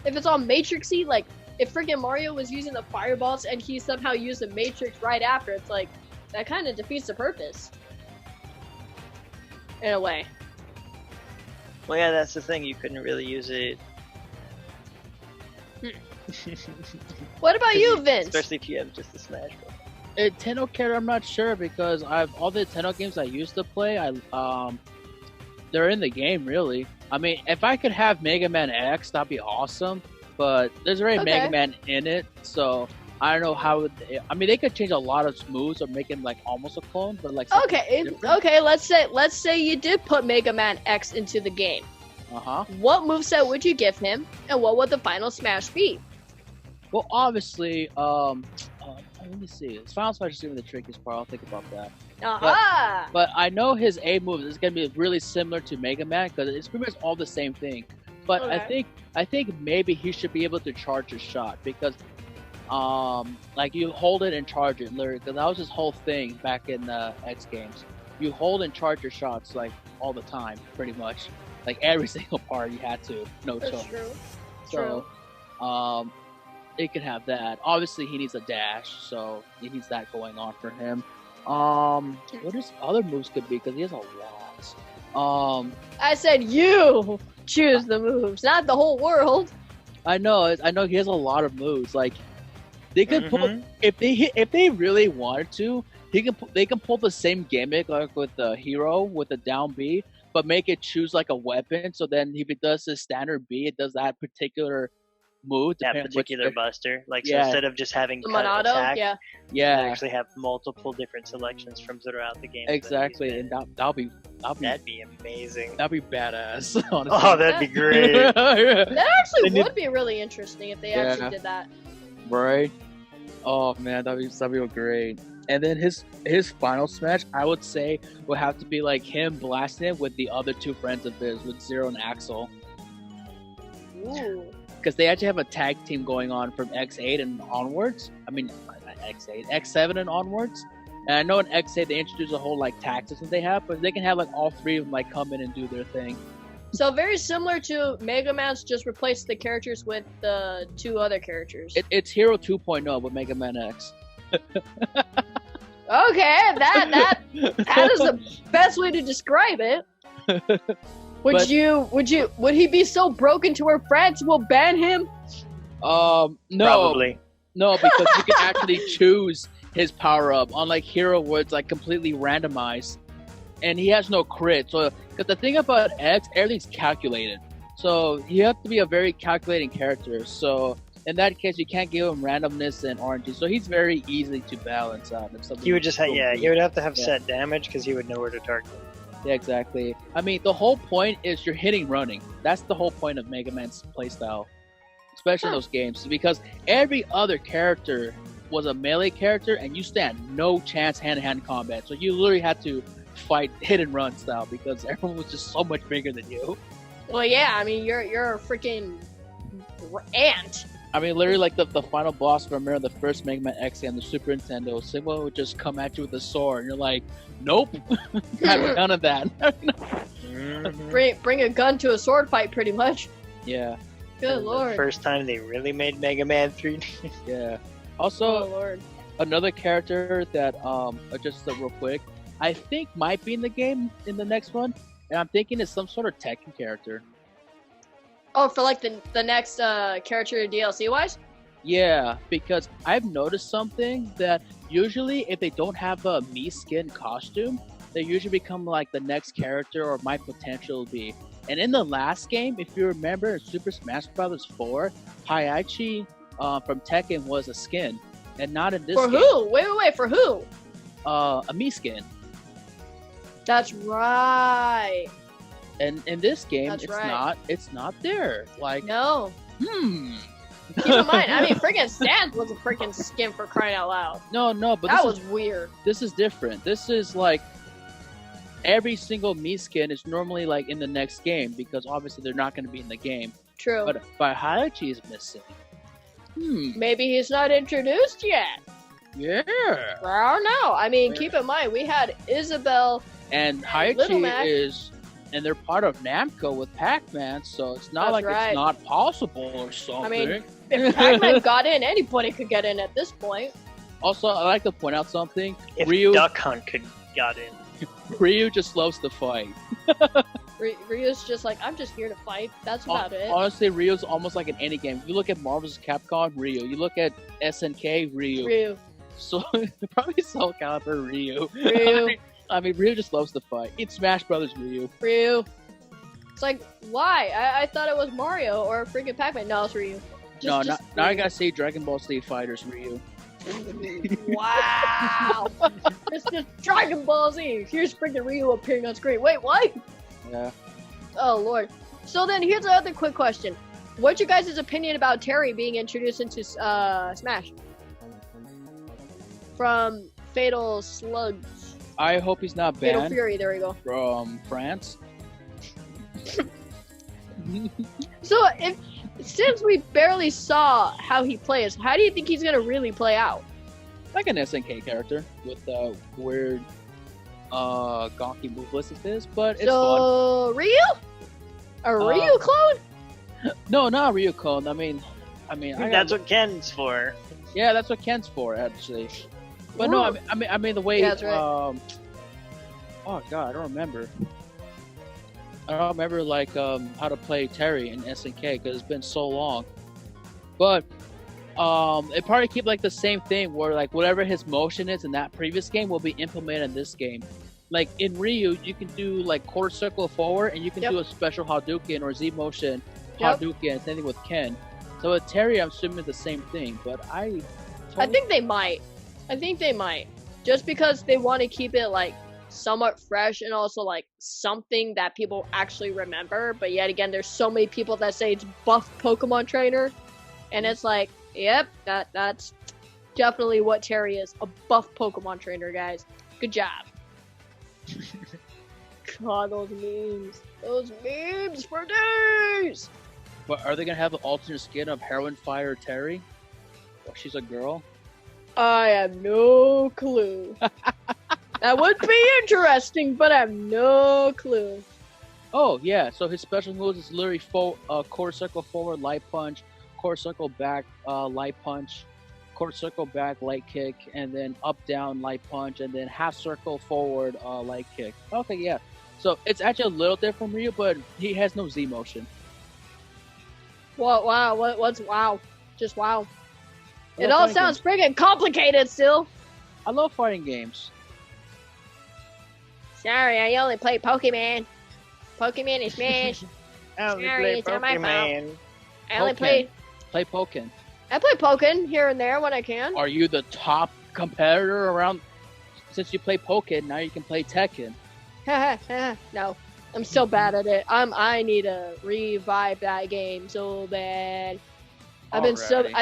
Speaker 1: If it's all matrixy, like if freaking Mario was using the fireballs and he somehow used the matrix right after, it's like that kind of defeats the purpose. In a way.
Speaker 3: Well, yeah, that's the thing. You couldn't really use it.
Speaker 1: What about you, Vince?
Speaker 3: Especially if you have just a Smash Bros.
Speaker 2: Nintendo character, I'm not sure because all the Nintendo games I used to play, they're in the game really. I mean, if I could have Mega Man X, that'd be awesome. But there's already Mega Man in it, so I don't know how. I mean, they could change a lot of moves or make him like almost a clone, but like
Speaker 1: okay. Let's say you did put Mega Man X into the game. What moveset would you give him, and what would the final smash be?
Speaker 2: Well, obviously, let me see. His final smash is even the trickiest part. I'll think about that. But I know his A move is gonna be really similar to Mega Man because it's pretty much all the same thing. But I think maybe he should be able to charge his shot because, like you hold it and charge it, literally. Because that was his whole thing back in the X games. You hold and charge your shots like all the time, pretty much. Like every single part you had to, no choice.
Speaker 1: True.
Speaker 2: So, it can have that. Obviously, he needs a dash, so he needs that going on for him. What his other moves could be because he has a lot.
Speaker 1: I said you choose the moves, not the whole world.
Speaker 2: I know he has a lot of moves. Like they could pull if they really wanted to, they can pull the same gimmick like with the hero with the down B, but make it choose like a weapon. So then if it does the standard B, it does that particular move.
Speaker 3: That particular buster. Like so instead of just having cut attack, you actually have multiple different selections from throughout the game.
Speaker 2: Exactly, and that'd be
Speaker 3: amazing.
Speaker 2: That'd be badass. Honestly.
Speaker 3: Oh, that'd be great.
Speaker 1: That actually would be really interesting if they actually did that.
Speaker 2: Right? Oh man, that'd be great. And then his final smash, I would say, would have to be like him blasting it with the other 2 friends of his, with Zero and Axel.
Speaker 1: Ooh.
Speaker 2: Because they actually have a tag team going on from X8 and onwards. I mean, not X8, X7 and onwards. And I know in X8 they introduce a whole like tag system they have, but they can have like all 3 of them like come in and do their thing.
Speaker 1: So very similar to Mega Man's, just replace the characters with the 2 other characters.
Speaker 2: It's Hero 2.0 with Mega Man X.
Speaker 1: Okay, that is the best way to describe it. Would he be so broken to where France will ban him?
Speaker 2: No.
Speaker 3: Probably.
Speaker 2: No, because you can actually choose his power up, unlike Hero where it's like completely randomized. And he has no crit. So because the thing about X, everything's calculated. So you have to be a very calculating character. So in that case, you can't give him randomness and RNG. So he's very easy to balance out.
Speaker 3: He would just have, he would have to have set damage because he would know where to target.
Speaker 2: Yeah, exactly. I mean, the whole point is you're hitting running. That's the whole point of Mega Man's playstyle, especially in those games, because every other character was a melee character, and you stand no chance hand-to-hand combat. So you literally had to fight hit and run style because everyone was just so much bigger than you.
Speaker 1: Well, yeah, I mean, you're a freaking ant. I
Speaker 2: mean, literally, like the final boss from the first Mega Man X and the Super Nintendo, Sigma would just come at you with a sword, and you're like, nope, have none of that.
Speaker 1: Bring a gun to a sword fight, pretty much.
Speaker 2: Yeah.
Speaker 1: Good lord.
Speaker 3: The first time they really made Mega Man 3D.
Speaker 2: Yeah. Also, another character that, just real quick, I think might be in the game in the next one, and I'm thinking it's some sort of Tekken character.
Speaker 1: Oh, for like the next character DLC wise?
Speaker 2: Yeah, because I've noticed something that usually if they don't have a Mii skin costume, they usually become like the next character or might potentially be. And in the last game, if you remember, in Super Smash Bros. 4, Hayachi from Tekken was a skin, and not in this
Speaker 1: For
Speaker 2: game.
Speaker 1: who? Wait, for who?
Speaker 2: A Mii skin.
Speaker 1: That's right.
Speaker 2: And in this game,
Speaker 1: That's
Speaker 2: it's
Speaker 1: right.
Speaker 2: not there. Like,
Speaker 1: No.
Speaker 2: Keep
Speaker 1: in mind, I mean, freaking Sans was a freaking skin for crying out loud.
Speaker 2: No, but
Speaker 1: that was weird.
Speaker 2: This is different. This is like every single Mii skin is normally like in the next game because obviously they're not going to be in the game.
Speaker 1: True.
Speaker 2: But Hayachi is missing.
Speaker 1: Maybe he's not introduced yet.
Speaker 2: Yeah.
Speaker 1: I don't know. I mean, keep in mind, we had Isabelle
Speaker 2: and
Speaker 1: Little
Speaker 2: Hayachi
Speaker 1: Mac.
Speaker 2: and they're part of Namco with Pac-Man, so it's not
Speaker 1: That's
Speaker 2: like
Speaker 1: right.
Speaker 2: it's not possible or something.
Speaker 1: I mean, if Pac-Man got in, anybody could get in at this point.
Speaker 2: Also, I like to point out something.
Speaker 3: If
Speaker 2: Ryu
Speaker 3: Duck Hunt got in.
Speaker 2: Ryu just loves to fight.
Speaker 1: Ryu's just like, I'm just here to fight. That's about it.
Speaker 2: Honestly, Ryu's almost like in any game. You look at Marvel's Capcom, Ryu. You look at SNK, Ryu. So probably Soul Calibur, Ryu. I mean, Ryu just loves to fight. It's Smash Brothers, Ryu.
Speaker 1: It's like, why? I thought it was Mario or freaking Pac-Man. No, it's Ryu.
Speaker 2: Now I gotta say Dragon Ball Z Fighters, Ryu.
Speaker 1: Wow! It's just Dragon Ball Z. Here's freaking Ryu appearing on screen. Wait, what?
Speaker 2: Yeah.
Speaker 1: Oh, Lord. So then, here's another quick question. What's your guys' opinion about Terry being introduced into Smash? From Fatal Slugs.
Speaker 2: I hope he's not
Speaker 1: Fatal
Speaker 2: banned
Speaker 1: Fury, there we go.
Speaker 2: from France.
Speaker 1: So, since we barely saw how he plays, how do you think he's gonna really play out?
Speaker 2: Like an SNK character with weird gonky move list of his, but it's fun.
Speaker 1: So, Ryu? A Ryu clone?
Speaker 2: No, not Ryu clone. I mean,
Speaker 3: That's what Ken's for.
Speaker 2: Yeah, that's what Ken's for, actually. But no, I mean the way.
Speaker 1: Yeah, that's right.
Speaker 2: Oh god, I don't remember. I don't remember like how to play Terry in SNK because it's been so long. But it probably keep like the same thing where like whatever his motion is in that previous game will be implemented in this game. Like in Ryu, you can do like quarter circle forward, and you can do a special Hadouken or Z motion Hadouken. Same thing with Ken. So with Terry, I'm assuming the same thing. But I
Speaker 1: think they might. Just because they want to keep it like somewhat fresh and also like something that people actually remember. But yet again, there's so many people that say it's buff Pokemon trainer, and it's like, yep, that's definitely what Terry is, a buff Pokemon trainer, guys. Good job. God, those memes for days.
Speaker 2: But are they gonna have an alternate skin of Heroin Fire Terry? Or she's a girl?
Speaker 1: I have no clue. That would be interesting, but I have no clue.
Speaker 2: Oh yeah, so his special moves is literally quarter circle forward, light punch, quarter circle back, light punch, quarter circle back, light kick, and then up down, light punch, and then half circle forward, light kick. Okay, yeah. So it's actually a little different from Ryu, but he has no Z motion.
Speaker 1: What? Wow! What's wow? Just wow!
Speaker 2: I
Speaker 1: It
Speaker 2: love
Speaker 1: all
Speaker 2: fighting
Speaker 1: sounds friggin' complicated still.
Speaker 2: I love fighting games.
Speaker 1: Sorry, I only play Pokemon. Pokemon and Smash.
Speaker 3: I only
Speaker 1: Sorry,
Speaker 3: play
Speaker 1: it's not my
Speaker 3: Pokemon.
Speaker 1: I only
Speaker 2: Play Pokken.
Speaker 1: I play Pokken here and there when I can.
Speaker 2: Are you the top competitor around? Since you play Pokken, now you can play Tekken.
Speaker 1: No, I'm so bad at it. I need to revive that game so bad. I've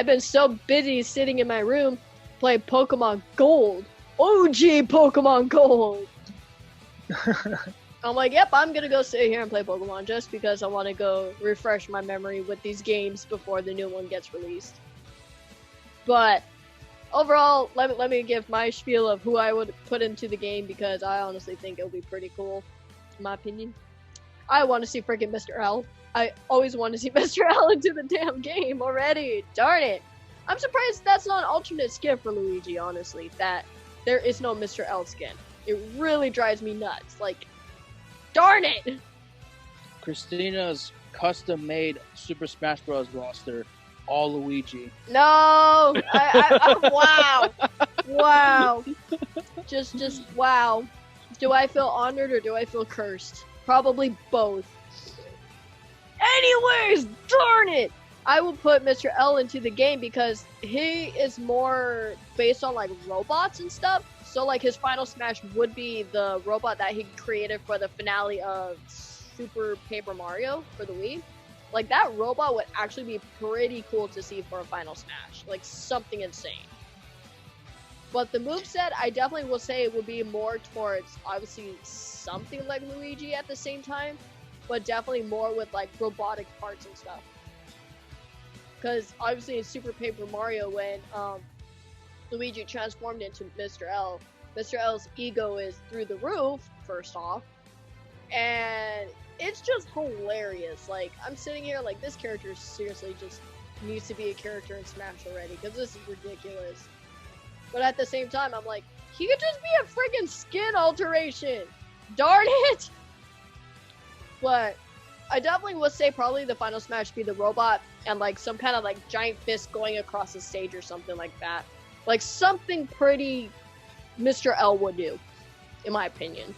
Speaker 1: been so busy sitting in my room playing Pokemon Gold. OG Pokemon Gold. I'm like, yep, I'm gonna go sit here and play Pokemon just because I want to go refresh my memory with these games before the new one gets released. But overall, let me give my spiel of who I would put into the game because I honestly think it'll be pretty cool, in my opinion. I want to see freaking Mr. L. I always want to see Mr. L into the damn game already. Darn it. I'm surprised that's not an alternate skin for Luigi, honestly, that there is no Mr. L skin. It really drives me nuts. Like, darn it!
Speaker 2: Christina's custom-made Super Smash Bros. Roster, all Luigi.
Speaker 1: No! Wow! Wow! Just wow. Do I feel honored or do I feel cursed? Probably both. Anyways, darn it! I will put Mr. L into the game because he is more based on like robots and stuff. So like his final smash would be the robot that he created for the finale of Super Paper Mario for the Wii. Like that robot would actually be pretty cool to see for a final smash. Like something insane. But the moveset, I definitely will say it would be more towards obviously something like Luigi at the same time, but definitely more with like robotic parts and stuff. Because obviously in Super Paper Mario, when Luigi transformed into Mr. L, Mr. L's ego is through the roof, first off, and it's just hilarious. Like, I'm sitting here like, this character seriously just needs to be a character in Smash already, because this is ridiculous. But at the same time, I'm like, he could just be a freaking skin alteration! Darn it! But I definitely would say probably the final smash be the robot and like some kind of like giant fist going across the stage or something like that. Like something pretty Mr. L would do, in my opinion.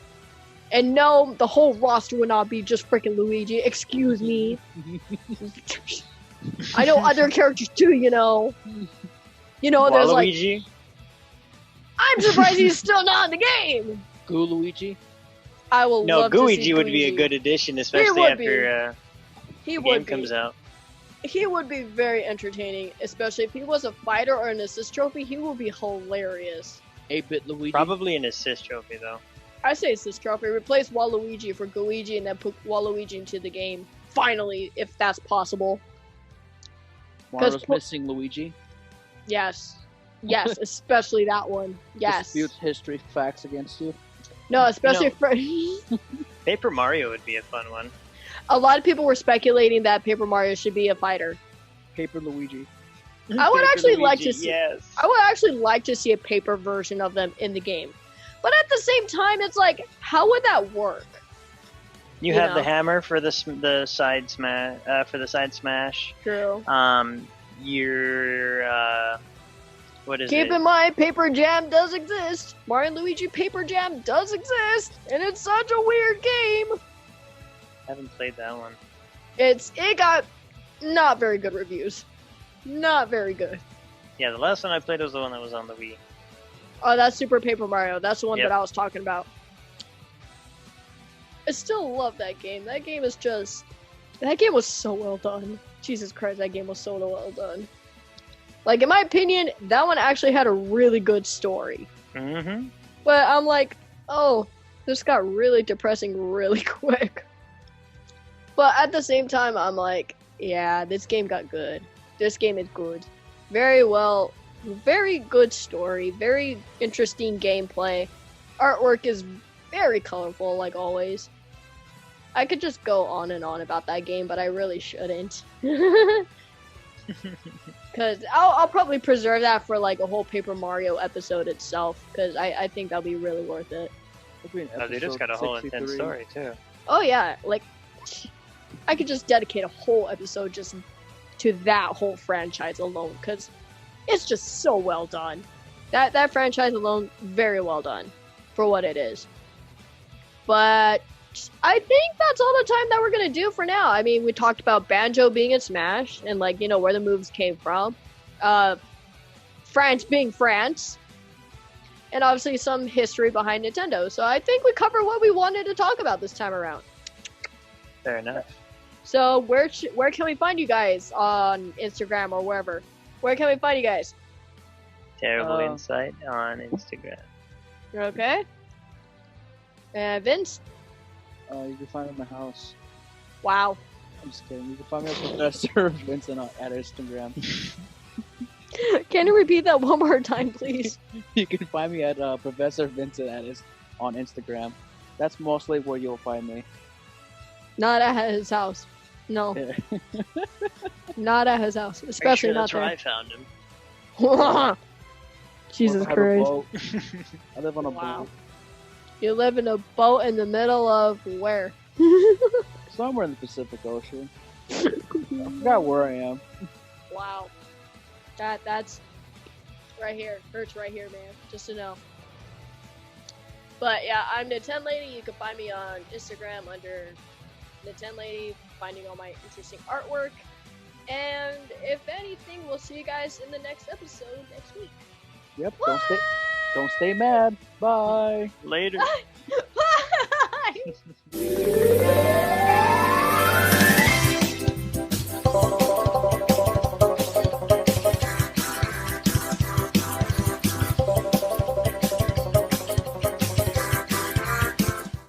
Speaker 1: And no, the whole roster would not be just freaking Luigi. Excuse me. I know other characters too, you know. You know, there's like...
Speaker 3: Waluigi?
Speaker 1: I'm surprised he's still not in the game!
Speaker 2: Goo Luigi?
Speaker 1: I will love to see
Speaker 3: Guigi would be a good addition, especially
Speaker 1: would
Speaker 3: after
Speaker 1: He
Speaker 3: the
Speaker 1: would
Speaker 3: game
Speaker 1: be.
Speaker 3: comes out.
Speaker 1: He would be very entertaining, especially if he was a fighter or an assist trophy. He would be hilarious.
Speaker 2: 8-bit Luigi?
Speaker 3: Probably an assist trophy, though.
Speaker 1: I say assist trophy. Replace Waluigi for Luigi and then put Waluigi into the game. Finally, if that's possible.
Speaker 2: Mario's missing Luigi?
Speaker 1: Yes. Yes, especially that one. Yes.
Speaker 2: Disputes history facts against you?
Speaker 1: No, especially for...
Speaker 3: Paper Mario would be a fun one.
Speaker 1: A lot of people were speculating that Paper Mario should be a fighter.
Speaker 2: Paper Luigi.
Speaker 1: I would actually
Speaker 3: Luigi,
Speaker 1: like to see...
Speaker 3: Yes.
Speaker 1: I would actually like to see a paper version of them in the game. But at the same time, it's like, how would that work?
Speaker 3: You have the hammer for the side smash.
Speaker 1: True.
Speaker 3: What is
Speaker 1: Keep
Speaker 3: it?
Speaker 1: in mind, Paper Jam does exist. Mario and Luigi Paper Jam does exist, and it's such a weird game.
Speaker 3: I haven't played that one.
Speaker 1: It got not very good reviews. Not very good.
Speaker 3: Yeah, the last one I played was the one that was on the Wii.
Speaker 1: Oh, that's Super Paper Mario. That's the one
Speaker 3: Yep.
Speaker 1: that I was talking about. I still love that game. That game is just... That game was so well done. Jesus Christ, that game was so well done. Like, in my opinion, that one actually had a really good story.
Speaker 3: Mm-hmm.
Speaker 1: But I'm like, oh, this got really depressing really quick. But at the same time, I'm like, yeah, this game got good. This game is good. Very well, very good story, very interesting gameplay. Artwork is very colorful, like always. I could just go on and on about that game, but I really shouldn't. Because I'll probably preserve that for like a whole Paper Mario episode itself, because I think that'll be really worth it.
Speaker 3: Oh, they just got a whole intense story, too.
Speaker 1: Oh yeah, like, I could just dedicate a whole episode just to that whole franchise alone, because it's just so well done. That franchise alone, very well done for what it is. But I think that's all the time that we're gonna do for now. I mean, we talked about Banjo being in Smash and like, you know, where the moves came from. France being France. And obviously some history behind Nintendo. So I think we covered what we wanted to talk about this time around.
Speaker 3: Fair enough.
Speaker 1: So where can we find you guys on Instagram or wherever? Where can we find you guys?
Speaker 3: Terrible insight on Instagram.
Speaker 1: Okay. And Vince?
Speaker 2: You can find me in my house.
Speaker 1: Wow.
Speaker 2: I'm just kidding. You can find me at Professor Vincent at Instagram.
Speaker 1: Can you repeat that one more time, please?
Speaker 2: You can find me at Professor Vincent on Instagram. That's mostly where you'll find me.
Speaker 1: Not at his house. No.
Speaker 2: Yeah.
Speaker 1: Not at his house.
Speaker 3: Are you
Speaker 1: Especially
Speaker 3: sure
Speaker 1: not
Speaker 3: that's where
Speaker 1: there.
Speaker 3: I found him?
Speaker 1: Jesus
Speaker 2: I have a
Speaker 1: Christ.
Speaker 2: boat. I live on a
Speaker 1: Wow.
Speaker 2: boat.
Speaker 1: You live in a boat in the middle of where?
Speaker 2: Somewhere in the Pacific Ocean. I forgot where I am.
Speaker 1: Wow. That's right here. Hurts right here, man. Just to know. But yeah, I'm Nintendo Lady. You can find me on Instagram under Nintendo Lady. finding all my interesting artwork. And if anything, we'll see you guys in the next episode next week.
Speaker 2: Yep. Don't stay mad. Bye.
Speaker 3: Later.
Speaker 1: Bye.